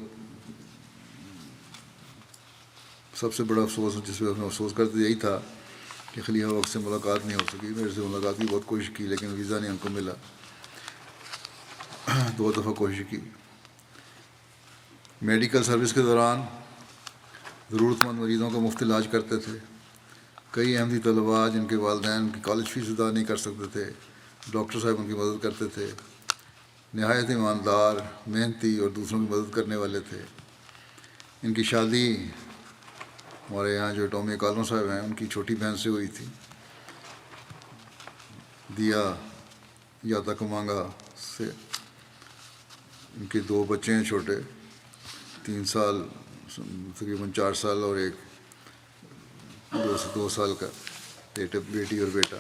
سب سے بڑا افسوس جس پہ افسوس کرتے یہی تھا کہ خلیفہ وقت سے ملاقات نہیں ہو سکی. میرے سے ملاقات کی بہت کوشش کی لیکن ویزا نہیں ان کو ملا. 2 دفعہ کوشش کی. میڈیکل سروس کے دوران ضرورت مند مریضوں کا مفت علاج کرتے تھے. کئی احمدی طلباء جن کے والدین کی کالج فیس ادا نہیں کر سکتے تھے, ڈاکٹر صاحب ان کی مدد کرتے تھے. نہایت ایماندار, محنتی اور دوسروں کی مدد کرنے والے تھے. ان کی شادی ہمارے یہاں جو ٹومی کالوں صاحب ہیں ان کی چھوٹی بہن سے ہوئی تھی, دیا یاتا کمانگا سے. ان کے 2 بچے ہیں چھوٹے, 3 سال تقریباً 4 سال اور ایک 2 سال کا بیٹی اور بیٹا.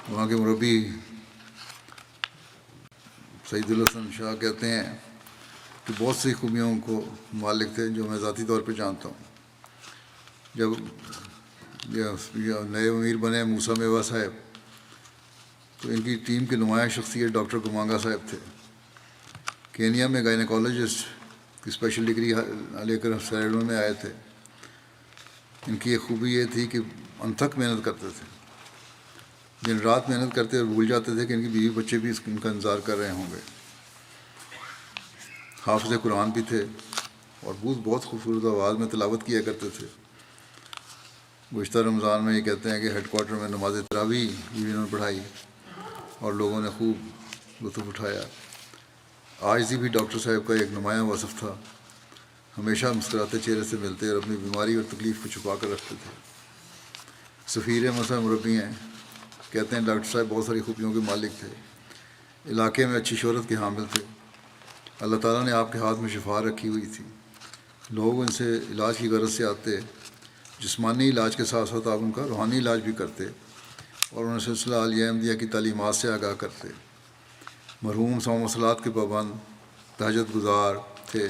وہاں کے مربی سعید الحسن شاہ کہتے ہیں کہ بہت سی خوبیوں کو مالک تھے جو میں ذاتی طور پہ جانتا ہوں. جب یہ نئے امیر بنے موسیٰ میوا صاحب تو ان کی ٹیم کے نمایاں شخصیت ڈاکٹر گمانگا صاحب تھے. کینیا میں گائنیکالوجسٹ کی اسپیشل ڈگری لے کر سیرا میں آئے تھے. ان کی ایک خوبی یہ تھی کہ انتھک محنت کرتے تھے. دن رات محنت کرتے اور بھول جاتے تھے کہ ان کی بیوی بچے بھی ان کا انتظار کر رہے ہوں گے. حافظ قرآن بھی تھے اور بہت خوبصورت آواز میں تلاوت کیا کرتے تھے. گزشتہ رمضان میں یہ کہتے ہیں کہ ہیڈ کوارٹر میں نماز تراویح بھی انہوں نے پڑھائی اور لوگوں نے خوب لطف اٹھایا. عاجزی بھی ڈاکٹر صاحب کا ایک نمایاں وصف تھا. ہمیشہ مسکراتے چہرے سے ملتے اور اپنی بیماری اور تکلیف کو چھپا کر رکھتے تھے. سفیر مسئلہ مربی ہیں, کہتے ہیں ڈاکٹر صاحب بہت ساری خوبیوں کے مالک تھے. علاقے میں اچھی شہرت کے حامل تھے. اللہ تعالیٰ نے آپ کے ہاتھ میں شفا رکھی ہوئی تھی. لوگ ان سے علاج کی غرض سے آتے. جسمانی علاج کے ساتھ ساتھ آپ ان کا روحانی علاج بھی کرتے اور انہیں سلسلہ عالیہ احمدیہ کی تعلیمات سے آگاہ کرتے. مرحوم صوم و صلات کے پابند, تہجد گزار تھے.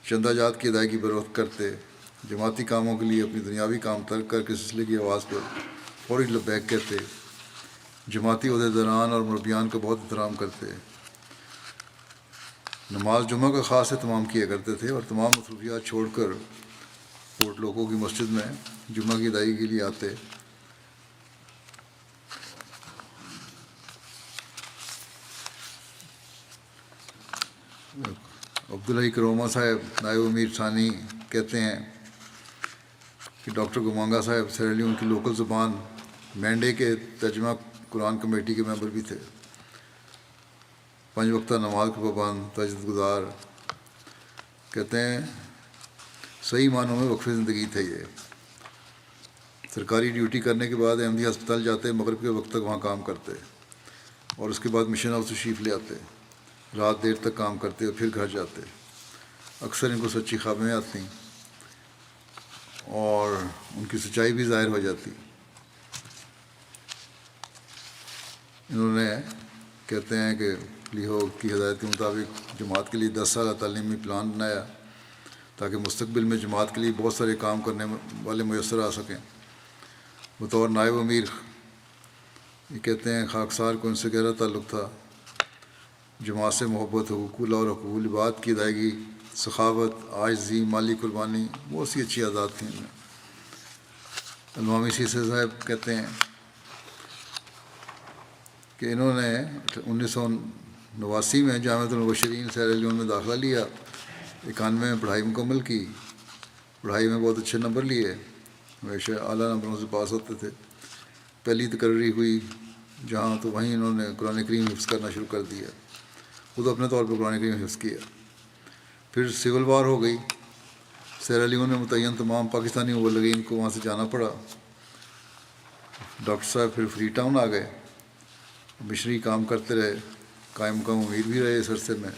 چندہ جات کی ادائیگی بروقت کرتے. جماعتی کاموں کے لیے اپنی دنیاوی کام ترک کر کے سلسلے کی آواز پر فوری لبیک کہتے. جماعتی عہدیداران اور مربیان کا بہت احترام کرتے. نماز جمعہ کا خاص اہتمام کیا کرتے تھے اور تمام مصروفیات چھوڑ کر پورٹ لوکو کی مسجد میں جمعہ کی ادائیگی کے لیے آتے. عبدالحی کروما صاحب نائب امیر ثانی کہتے ہیں کہ ڈاکٹر گمانگا صاحب سیرا لیون کی لوکل زبان مینڈے کے ترجمہ قرآن کمیٹی کے ممبر بھی تھے. 5 وقتہ نماز کے پابند, تہجد گزار. کہتے ہیں صحیح معنوں میں وقف زندگی تھے. یہ سرکاری ڈیوٹی کرنے کے بعد احمدی ہسپتال جاتے، مغرب کے وقت تک وہاں کام کرتے، اور اس کے بعد مشن ہاؤس تشریف لے آتے، رات دیر تک کام کرتے اور پھر گھر جاتے۔ اکثر ان کو سچی خوابیں آتی اور ان کی سچائی بھی ظاہر ہو جاتی۔ انہوں نے کہتے ہیں کہ لیہو کی ہدایت کے مطابق جماعت کے لیے 10 سالہ تعلیمی پلان بنایا تاکہ مستقبل میں جماعت کے لیے بہت سارے کام کرنے والے میسر آ سکیں۔ بطور نائب امیر یہ کہتے ہیں خاکسار کو ان سے گہرا تعلق تھا۔ جماعت سے محبت، حقوق اللہ اور حقوق العباد کی ادائیگی، سخاوت، عاجزی، مالی قربانی، بہت سی اچھی عادات تھیں ان میں۔ علامہ سیسی صاحب کہتے ہیں کہ انہوں نے 1989 میں جامعۃ المبشرین سیرا لیون میں داخلہ لیا، 91 میں پڑھائی مکمل کی، پڑھائی میں بہت اچھے نمبر لیے، ہمیشہ اعلیٰ نمبروں سے پاس ہوتے تھے۔ پہلی تقرری ہوئی جہاں تو وہیں انہوں نے قرآن کریم حفظ کرنا شروع کر دیا، خود اپنے طور پر قرآن کریم حفظ کیا۔ پھر سول وار ہو گئی، سیرا لیون میں متعین تمام پاکستانی مبلغین کو وہاں سے جانا پڑا۔ ڈاکٹر صاحب پھر فری ٹاؤن آ گئے، مشنری کام کرتے رہے، قائم مقام امیر بھی رہے اس عرصے میں۔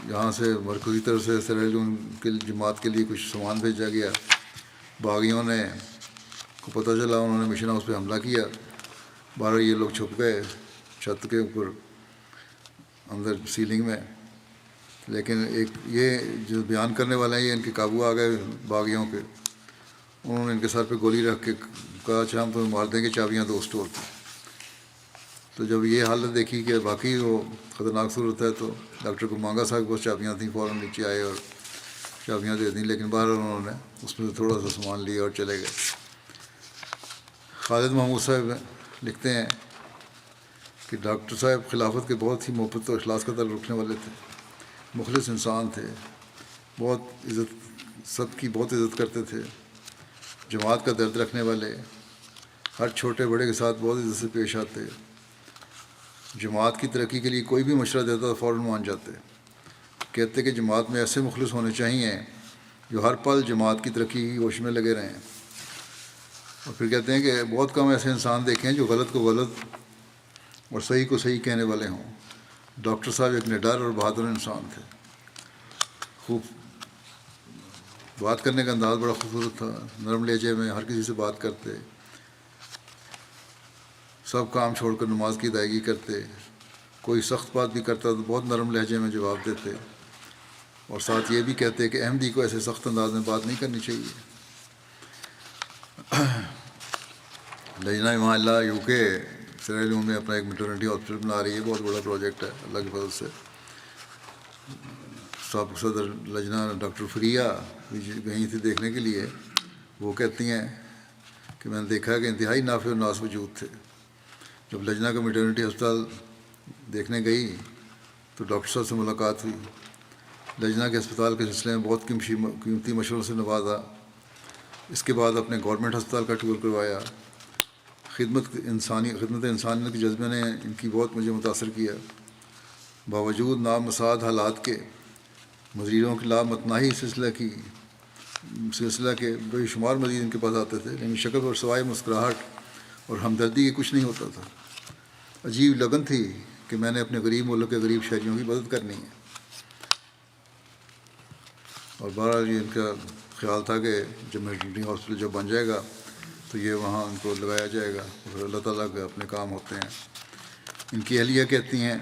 یہاں سے مرکزی طرف سے سیرا لیون کی جماعت کے لیے کچھ سامان بھیجا گیا، باغیوں نے کو پتہ چلا، انہوں نے مشن ہاؤس پہ حملہ کیا، باہر یہ لوگ چھپ گئے چھت کے اوپر اندر سیلنگ میں، لیکن ایک یہ جو بیان کرنے والے ہیں یہ ان کے قابو آ گئے باغیوں کے، انہوں نے ان کے سر پہ گولی رکھ کے کہا اچھا ہم تمہیں مار دیں گے، چابیاں دو اسٹور کی۔ تو جب یہ حالت دیکھی کہ باقی وہ خطرناک صورت ہے تو ڈاکٹر کو مانگا صاحب کو چابیاں تھیں، فوراً نیچے آئے اور چابیاں دے دیں، لیکن باہر انہوں نے اس میں سے تھوڑا سا سامان لیا اور چلے گئے۔ خالد محمود صاحب لکھتے ہیں کہ ڈاکٹر صاحب خلافت کے بہت ہی محبت اور اخلاص کا تعلق رکھنے والے تھے، مخلص انسان تھے، بہت عزت، سب کی بہت عزت کرتے تھے، جماعت کا درد رکھنے والے، ہر چھوٹے بڑے کے ساتھ بہت عزت سے پیش آتے، جماعت کی ترقی کے لیے کوئی بھی مشورہ دیتا تو فوراً مان جاتے۔ کہتے کہ جماعت میں ایسے مخلص ہونے چاہیے جو ہر پل جماعت کی ترقی کی کوشش میں لگے رہیں۔ اور پھر کہتے ہیں کہ بہت کم ایسے انسان دیکھے ہیں جو غلط کو غلط اور صحیح کو صحیح کہنے والے ہوں۔ ڈاکٹر صاحب ایک نڈر اور بہادر انسان تھے، خوب بات کرنے کا انداز بڑا خوبصورت تھا، نرم لہجے میں ہر کسی سے بات کرتے، سب کام چھوڑ کر نماز کی ادائیگی کرتے، کوئی سخت بات بھی کرتا تو بہت نرم لہجے میں جواب دیتے، اور ساتھ یہ بھی کہتے کہ احمدی کو ایسے سخت انداز میں بات نہیں کرنی چاہیے۔ لجنہ امام اللہ یو کے سیرا لیون میں اپنا ایک میٹرنٹی ہاسپٹل بنا رہی ہے، بہت بڑا پروجیکٹ ہے اللہ کے فضل سے۔ سابق صدر لجنہ ڈاکٹر فریہ گئی تھی دیکھنے کے لیے، وہ کہتی ہیں کہ میں نے دیکھا کہ انتہائی نافع و ناس وجود تھے۔ جب لجنہ کا میٹرنٹی ہسپتال دیکھنے گئی تو ڈاکٹر صاحب سے ملاقات ہوئی، لجنہ کے ہسپتال کے سلسلے میں بہت قیمتی مشوروں سے نوازا۔ اس کے بعد اپنے گورنمنٹ ہسپتال کا ٹور کروایا۔ خدمت انسانیت کے جذبے نے ان کی بہت مجھے متاثر کیا۔ باوجود نامساعد حالات کے مریضوں کے لامتناہی سلسلہ کے بے شمار مریض ان کے پاس آتے تھے، لیکن شکل پر سوائے مسکراہٹ اور ہمدردی کے کچھ نہیں ہوتا تھا۔ عجیب لگن تھی کہ میں نے اپنے غریب ملک کے غریب شہریوں کی مدد کرنی ہے، اور بہرحال یہ ان کا خیال تھا کہ جب میٹرنٹی ہاسپٹل جب بن جائے گا تو یہ وہاں ان کو لگایا جائے گا، اور اللہ تعالیٰ کے اپنے کام ہوتے ہیں۔ ان کی اہلیہ کہتی ہیں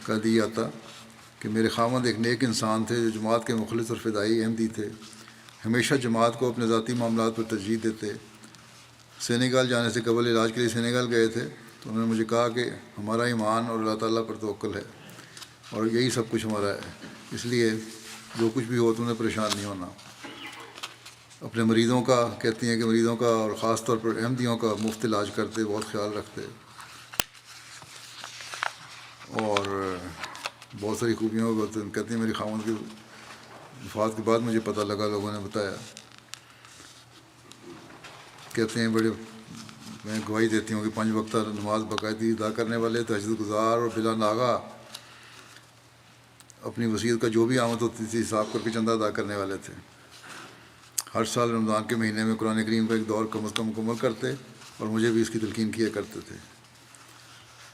قادی آتا کہ میرے خاوند ایک نیک انسان تھے جو جماعت کے مخلص اور فدائی احمدی تھے، ہمیشہ جماعت کو اپنے ذاتی معاملات پر ترجیح دیتے۔ سینیگال جانے سے قبل علاج کے لیے سینیگال گئے تھے تو انہوں نے مجھے کہا کہ ہمارا ایمان اور اللہ تعالیٰ پر توکل ہے، اور یہی سب کچھ ہمارا ہے، اس لیے جو کچھ بھی ہو تو انہیں پریشان نہیں ہونا۔ اپنے مریضوں کا کہتی ہیں کہ مریضوں کا اور خاص طور پر احمدیوں کا مفت علاج کرتے، بہت خیال رکھتے، اور بہت ساری خوبیوں کو کہتی ہیں میری خاوند کی وفات کے بعد مجھے پتہ لگا، لوگوں نے بتایا۔ کہتے ہیں میں گواہی دیتی ہوں کہ 5 وقتہ نماز باقاعدگی ادا کرنے والے، تہجد گزار اور بلا ناغہ اپنی وصیت کا جو بھی آمد ہوتی تھی حساب کر کے چندہ ادا کرنے والے تھے. ہر سال رمضان کے مہینے میں قرآن کریم کا ایک دور کم از کم مکمل کرتے اور مجھے بھی اس کی تلقین کیا کرتے تھے.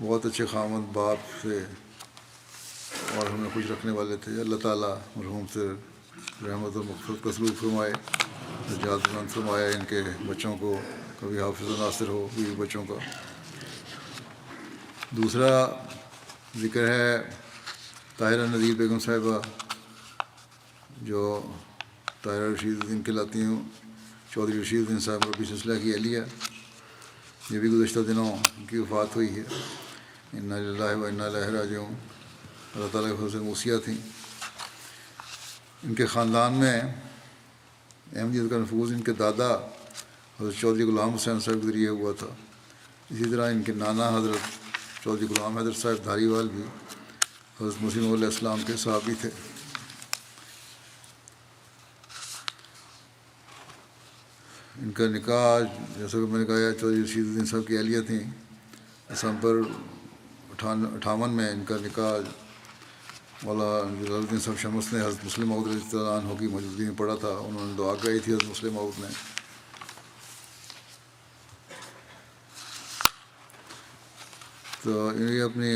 بہت اچھے خامد باپ سے اور ہمیں خوش رکھنے والے تھے. اللہ تعالیٰ مرحوم سے رحمت و مغفرت کا سلوک فرمائے, نجات مند فرمائے. ان کے بچوں کو کبھی حافظ و ناصر ہو بیوی بچوں کا. دوسرا ذکر ہے طاہرہ نذیر بیگم صاحبہ, جو طاہرہ رشید الدین کہلاتی ہوں, چودھری رشید الدین صاحب ربی سلسلہ کی اہلیہ. یہ بھی گزشتہ دنوں ان کی وفات ہوئی ہے. انا للہ و انا الیہ راجعون. اللہ تعالیٰ کے فضل سے موسیہ تھیں. ان کے خاندان میں احمدیت کا نفوذ ان کے دادا حضرت چودھری غلام حسین صاحب کے ذریعے ہوا تھا. اسی طرح ان کے نانا حضرت چودھری غلام حیدر صاحب دھاری وال بھی حضرت مسیح موعود علیہ السلام کے صحابی تھے. ان کا نکاح جیسا کہ میں نے کہا چودھری رشید الدین صاحب کی اہلیہ تھیں. دسمبر 58 میں ان کا نکاح مولانا جلال الدین صاحب شمس نے حضرت مسلم موعود رضی اللہ عنہ کی موجودگی میں پڑھا تھا. انہوں نے دعا کرائی تھی حضرت مسلم موعود نے. تو یہ اپنی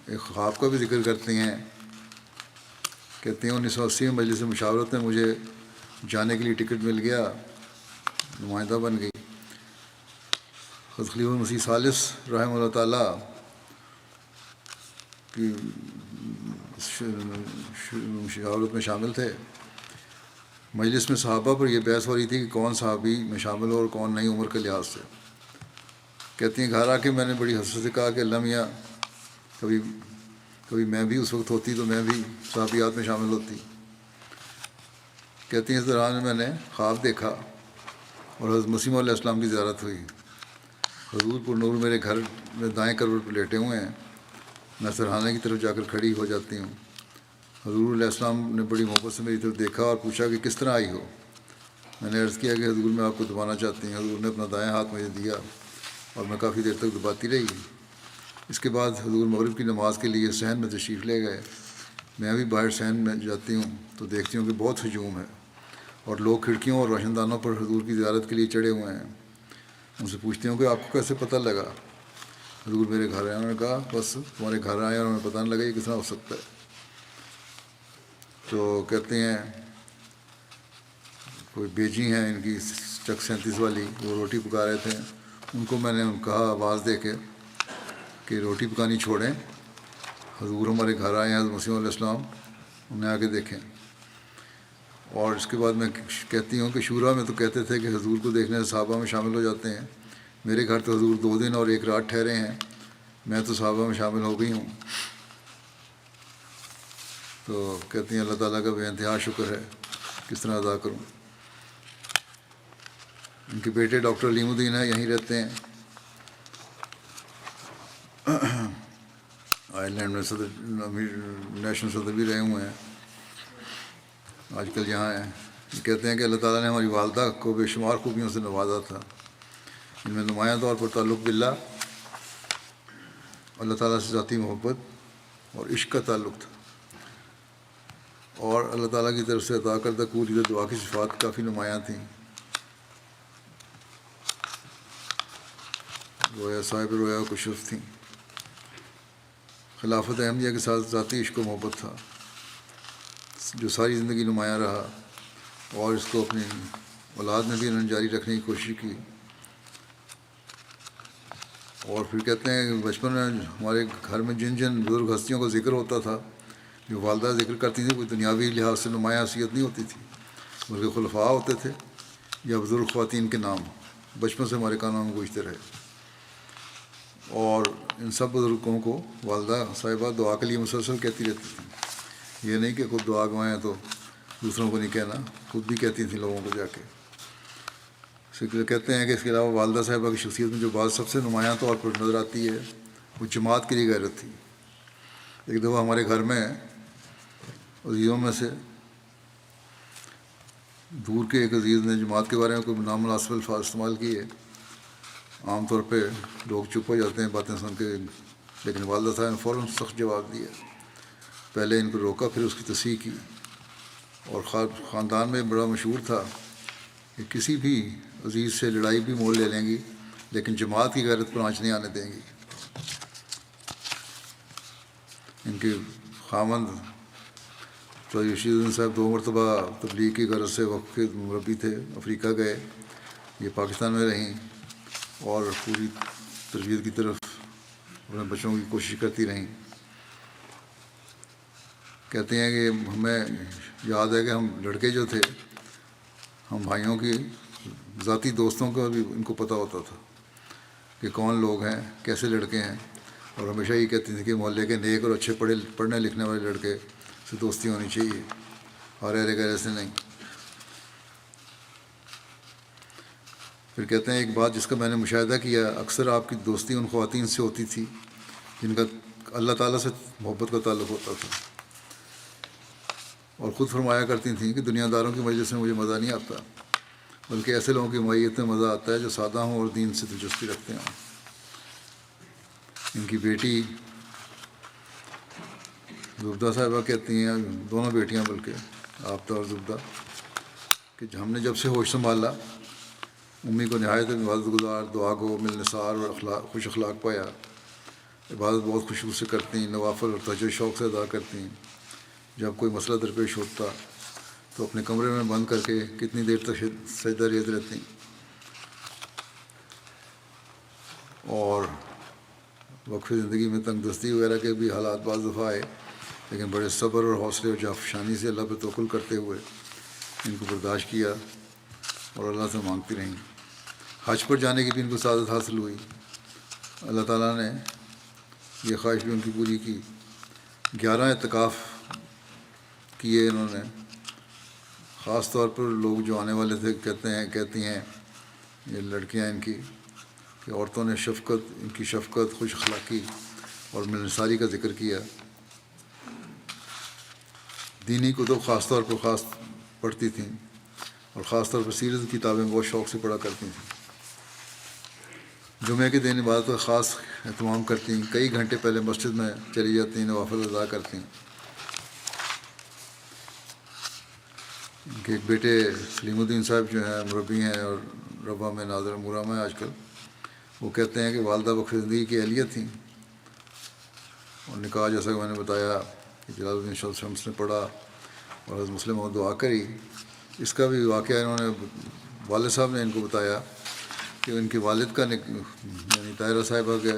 ایک خواب کا بھی ذکر کرتی ہیں. کہتے ہیں 1980 میں مجلس مشاورت میں مجھے جانے کے لیے ٹکٹ مل گیا, نمائندہ بن گئی. حضرت خلیفہ المسیح ثالث رحمہ اللہ تعالیٰ کی مشاورت میں شامل تھے. مجلس میں صحابہ پر یہ بحث ہو رہی تھی کہ کون صحابی میں شامل ہو اور کون نہیں عمر کے لحاظ سے. کہتی ہیں گھر آ کے میں نے بڑی حسرت سے کہا کہ اللہ میاں, کبھی میں بھی اس وقت ہوتی تو میں بھی صحابیات میں شامل ہوتی. کہتی ہیں اس دوران میں نے خواب دیکھا اور حضرت مسیح موعود علیہ السلام کی زیارت ہوئی. حضور پر نور میرے گھر میں دائیں کروٹ پر لیٹے ہوئے ہیں. میں سرحانے کی طرف جا کر کھڑی ہو جاتی ہوں. حضور علیہ السلام نے بڑی محبت سے میری طرف دیکھا اور پوچھا کہ کس طرح آئی ہو. میں نے عرض کیا کہ حضور میں آپ کو دبانا چاہتی ہوں. حضور نے اپنا دائیں ہاتھ مجھے دیا اور میں کافی دیر تک دباتی رہی. اس کے بعد حضور مغرب کی نماز کے لیے صحن میں تشریف لے گئے. میں بھی باہر صحن میں جاتی ہوں تو دیکھتی ہوں کہ بہت ہجوم ہے اور لوگ کھڑکیوں اور روشن دانوں پر حضور کی زیارت کے لیے چڑھے ہوئے ہیں. ان سے پوچھتی ہوں کہ آپ کو کیسے پتہ لگا؟ حضور میرے گھر آئے. انہوں نے کہا بس تمہارے گھر آئے اور ہمیں پتہ نہیں لگا یہ کس طرح ہو سکتا ہے. تو کہتے ہیں کوئی بیجی ہیں ان کی چک 37 والی, وہ روٹی پکا رہے تھے. ان کو میں نے کہا آواز دے کے کہ روٹی پکانی چھوڑیں, حضور ہمارے گھر آئے ہیں حضرت مسیح علیہ السلام, انہیں آگے دیکھیں. اور اس کے بعد میں کہتی ہوں کہ شورا میں تو کہتے تھے کہ حضور کو دیکھنے سے صحابہ میں شامل ہو جاتے ہیں. میرے گھر تو حضور 2 دن اور 1 رات ٹھہرے ہیں, میں تو صحابہ میں شامل ہو گئی ہوں. تو کہتی ہیں اللہ تعالیٰ کا بے انتہا شکر ہے, کس طرح ادا کروں. ان کے بیٹے ڈاکٹر علیم الدین ہیں, یہیں رہتے ہیں. آئرلینڈ میں نیشنل صدر بھی رہے ہوئے ہیں, آج کل یہاں ہیں. کہتے ہیں کہ اللہ تعالیٰ نے ہماری والدہ کو بے شمار خوبیوں سے نوازا تھا. ان میں نمایاں طور پر تعلق باللہ, اللہ تعالیٰ سے ذاتی محبت اور عشق کا تعلق تھا, اور اللہ تعالیٰ کی طرف سے عطا کردہ قبولیت دعا کی صفات کافی نمایاں تھیں. رویا صاحب رویا کشف تھیں. خلافت احمدیہ کے ساتھ ذاتی عشق و محبت تھا جو ساری زندگی نمایاں رہا, اور اس کو اپنی اولاد میں بھی انہوں نے جاری رکھنے کی کوشش کی. اور پھر کہتے ہیں کہ بچپن میں ہمارے گھر میں جن بزرگ ہستیوں کا ذکر ہوتا تھا, جو والدہ ذکر کرتی تھیں, کوئی دنیاوی لحاظ سے نمایاں حیثیت نہیں ہوتی تھی, بلکہ خلفاء ہوتے تھے یا بزرگ خواتین کے نام بچپن سے ہمارے کانوں میں گونجتے رہے. اور ان سب بزرگوں کو والدہ صاحبہ دعا کے لیے مسلسل کہتی رہتی تھیں. یہ نہیں کہ خود دعا گوائیں تو دوسروں کو نہیں کہنا, خود بھی کہتی تھیں لوگوں کو جا کے. کہتے ہیں کہ اس کے علاوہ والدہ صاحبہ کی شخصیت میں جو بات سب سے نمایاں طور پر نظر آتی ہے وہ جماعت کے لیے غیرت تھی. ایک دفعہ ہمارے گھر میں عزیزوں میں سے دور کے ایک عزیز نے جماعت کے بارے میں کوئی نامناسب الفاظ استعمال کیے. عام طور پہ لوگ چپ ہو جاتے ہیں باتیں سن کے, لیکن والدہ صاحب نے فوراً سخت جواب دیا. پہلے ان کو روکا، پھر اس کی تصحیح کی، اور خاندان میں بڑا مشہور تھا کہ کسی بھی عزیز سے لڑائی بھی مول لے لیں گی لیکن جماعت کی غیرت پر آنچ نہیں آنے دیں گی۔ ان کے خاوند تو رشید الدین صاحب 2 مرتبہ تبلیغ کی غرض سے وقف کے مربی تھے، افریقہ گئے، یہ پاکستان میں رہیں اور پوری تربیت کی طرف اپنے بچوں کی کوشش کرتی رہیں۔ کہتے ہیں کہ ہمیں یاد ہے کہ ہم لڑکے جو تھے، ہم بھائیوں کی ذاتی دوستوں کا بھی ان کو پتہ ہوتا تھا کہ کون لوگ ہیں، کیسے لڑکے ہیں، اور ہمیشہ یہ کہتی تھیں کہ محلے کے نیک اور اچھے پڑھنے لکھنے والے لڑکے سے دوستی ہونی چاہیے، اور ایرے گیرے سے نہیں۔ پھر کہتے ہیں ایک بات جس کا میں نے مشاہدہ کیا، اکثر آپ کی دوستی ان خواتین سے ہوتی تھی جن کا اللہ تعالیٰ سے محبت کا تعلق ہوتا تھا، اور خود فرمایا کرتی تھیں کہ دنیا داروں کی مجلس میں مجھے مزہ نہیں آتا، بلکہ ایسے لوگوں کی معیت میں مزہ آتا ہے جو سادہ ہوں اور دین سے دلچسپی رکھتے ہوں۔ ان کی بیٹی زبدہ صاحبہ کہتی ہیں، دونوں بیٹیاں بلکہ آفتہ اور زبدہ، کہ ہم نے جب سے ہوش سنبھالا امی کو نہایت عبادت گزار، دعا گو، ملنسار اور خوش اخلاق پایا۔ عبادت بہت خوشبو سے کرتی، نوافل اور تہجد شوق سے ادا کرتی۔ جب کوئی مسئلہ درپیش ہوتا تو اپنے کمرے میں بند کر کے کتنی دیر تک سجدہ ریز رہتی، اور وقف زندگی میں تنگ دستی وغیرہ کے بھی حالات بعض دفعہ آئے، لیکن بڑے صبر اور حوصلے اور جافشانی سے اللہ پہ توکل کرتے ہوئے ان کو برداشت کیا اور اللہ سے مانگتی رہیں۔ حج پر جانے کی بھی ان کو سعادت حاصل ہوئی، اللہ تعالیٰ نے یہ خواہش بھی ان کی پوری کی۔ 11 اعتکاف کیے انہوں نے۔ خاص طور پر لوگ جو آنے والے تھے کہتی ہیں یہ لڑکیاں ان کی، کہ عورتوں نے ان کی شفقت، خوش اخلاقی اور ملنساری کا ذکر کیا۔ دینی کتب خاص طور پر پڑھتی تھیں، اور خاص طور پر سیرت کی کتابیں بہت شوق سے پڑھا کرتی تھیں۔ جمعہ کے دن عبادت کا خاص اہتمام کرتیں، کئی گھنٹے پہلے مسجد میں چلی جاتیں، نوافل ادا کرتیں۔ ان کے ایک بیٹے سلیم الدین صاحب جو ہیں مربی ہیں اور ربا میں ناظر امورہ میں آج کل، وہ کہتے ہیں کہ والدہ وقف زندگی کی اہلیت تھیں، اور نکاح جیسا کہ میں نے بتایا کہ جلال الدین شمس نے پڑھا اور حضرت مسلم اور دعا کری۔ اس کا بھی واقعہ انہوں نے والد صاحب نے ان کو بتایا کہ ان کے والد کا یعنی طاہرہ صاحبہ کے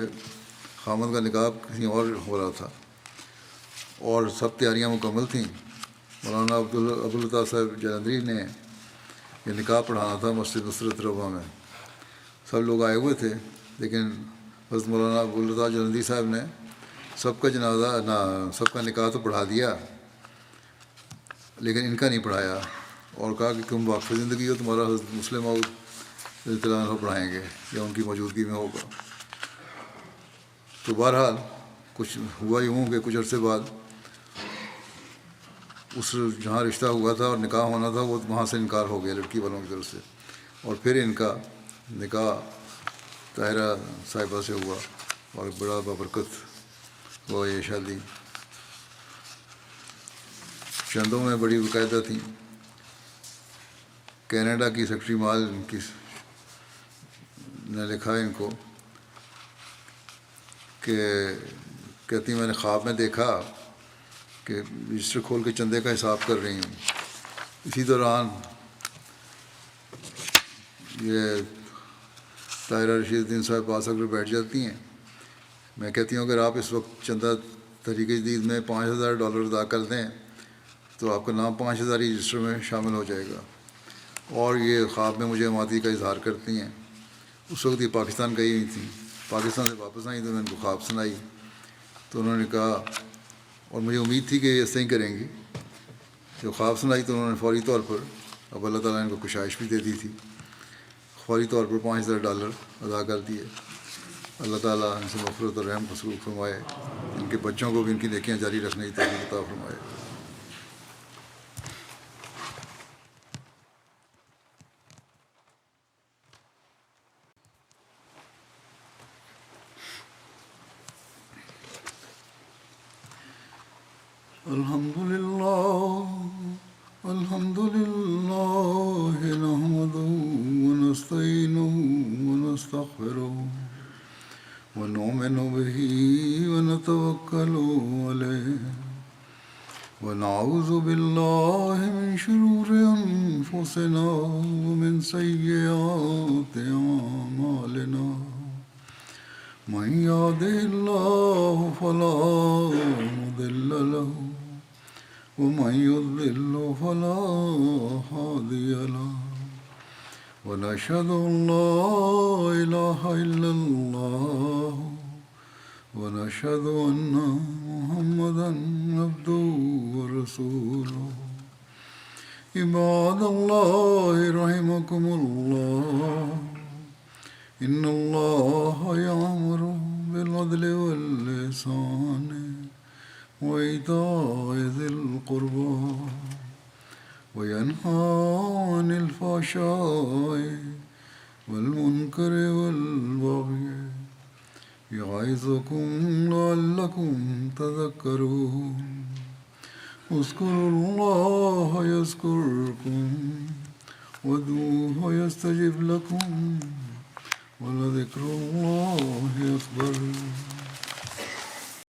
خامد کا نکاح کہیں اور ہو رہا تھا، اور سب تیاریاں مکمل تھیں۔ مولانا عبدالطاف صاحب جلندری نے یہ نکاح پڑھانا تھا مسجد نصرت ربا میں، سب لوگ آئے ہوئے تھے، لیکن حضرت مولانا عبدالطاف جلندری صاحب نے سب کا نکاح تو پڑھا دیا لیکن ان کا نہیں پڑھایا، اور کہا کہ تم واقف زندگی ہو، تمہارا حضرت مسلم رضی اللہ عنہ پڑھائیں گے یا ان کی موجودگی میں ہوگا۔ تو بہرحال کچھ ہوا یوں کہ کچھ عرصے بعد اس جہاں رشتہ ہوا تھا اور نکاح ہونا تھا وہ وہاں سے انکار ہو گیا لڑکی والوں کی طرف سے، اور پھر ان کا نکاح طاہرہ صاحبہ سے ہوا، اور بڑا بابرکت ہوا یہ شادی۔ چندوں میں بڑی باقاعدہ تھیں۔ کینیڈا کی سیکرٹری مال نے لکھا ان کو کہ کہتی میں نے خواب میں دیکھا کہ رجسٹر کھول کے چندے کا حساب کر رہی ہوں، اسی دوران یہ طاہرہ رشید الدین صاحب پاس کر بیٹھ جاتی ہیں۔ میں کہتی ہوں اگر آپ اس وقت چندہ تحریک جدید میں $5000 ادا کر دیں تو آپ کا نام 5000 رجسٹر میں شامل ہو جائے گا، اور یہ خواب میں مجھے ماضی کا اظہار کرتی ہیں۔ اس وقت یہ پاکستان گئی ہوئی تھیں، پاکستان سے واپس آئیں تو میں ان کو خواب سنائی، تو انہوں نے کہا، اور مجھے امید تھی کہ یہ ایسے ہی کریں گی، جب خواب سنائی تو انہوں نے فوری طور پر، اب اللہ تعالیٰ نے ان کو کشائش بھی دے دی تھی، فوری طور پر $5000 ادا کر دیے۔ اللہ تعالیٰ ان سے مغفرت اور رحم سلوک فرمائے، ان کے بچوں کو بھی ان کی نیکیاں جاری رکھنے کی توفیق عطا فرمائے۔ الحمد لله الحمد لله نحمده ونستعينه ونستغفره ونؤمن به ونتوكل عليه ونعوذ بالله من شرور أنفسنا ومن سيئات أعمالنا من يهده الله فلا مضل له ومن يضلل فلا هادي له ونشهد أن لا إله إلا الله ونشهد أن محمدا عبده ورسوله عباد الله رحمكم الله إن الله يأمر بالعدل والإحسان وإيتاء ذي القربى وينهى عن الفحشاء والمنكر والبغي يعظكم لعلكم تذكرون اذكروا الله يذكركم وادعوه يستجب لكم ولذكر الله أكبر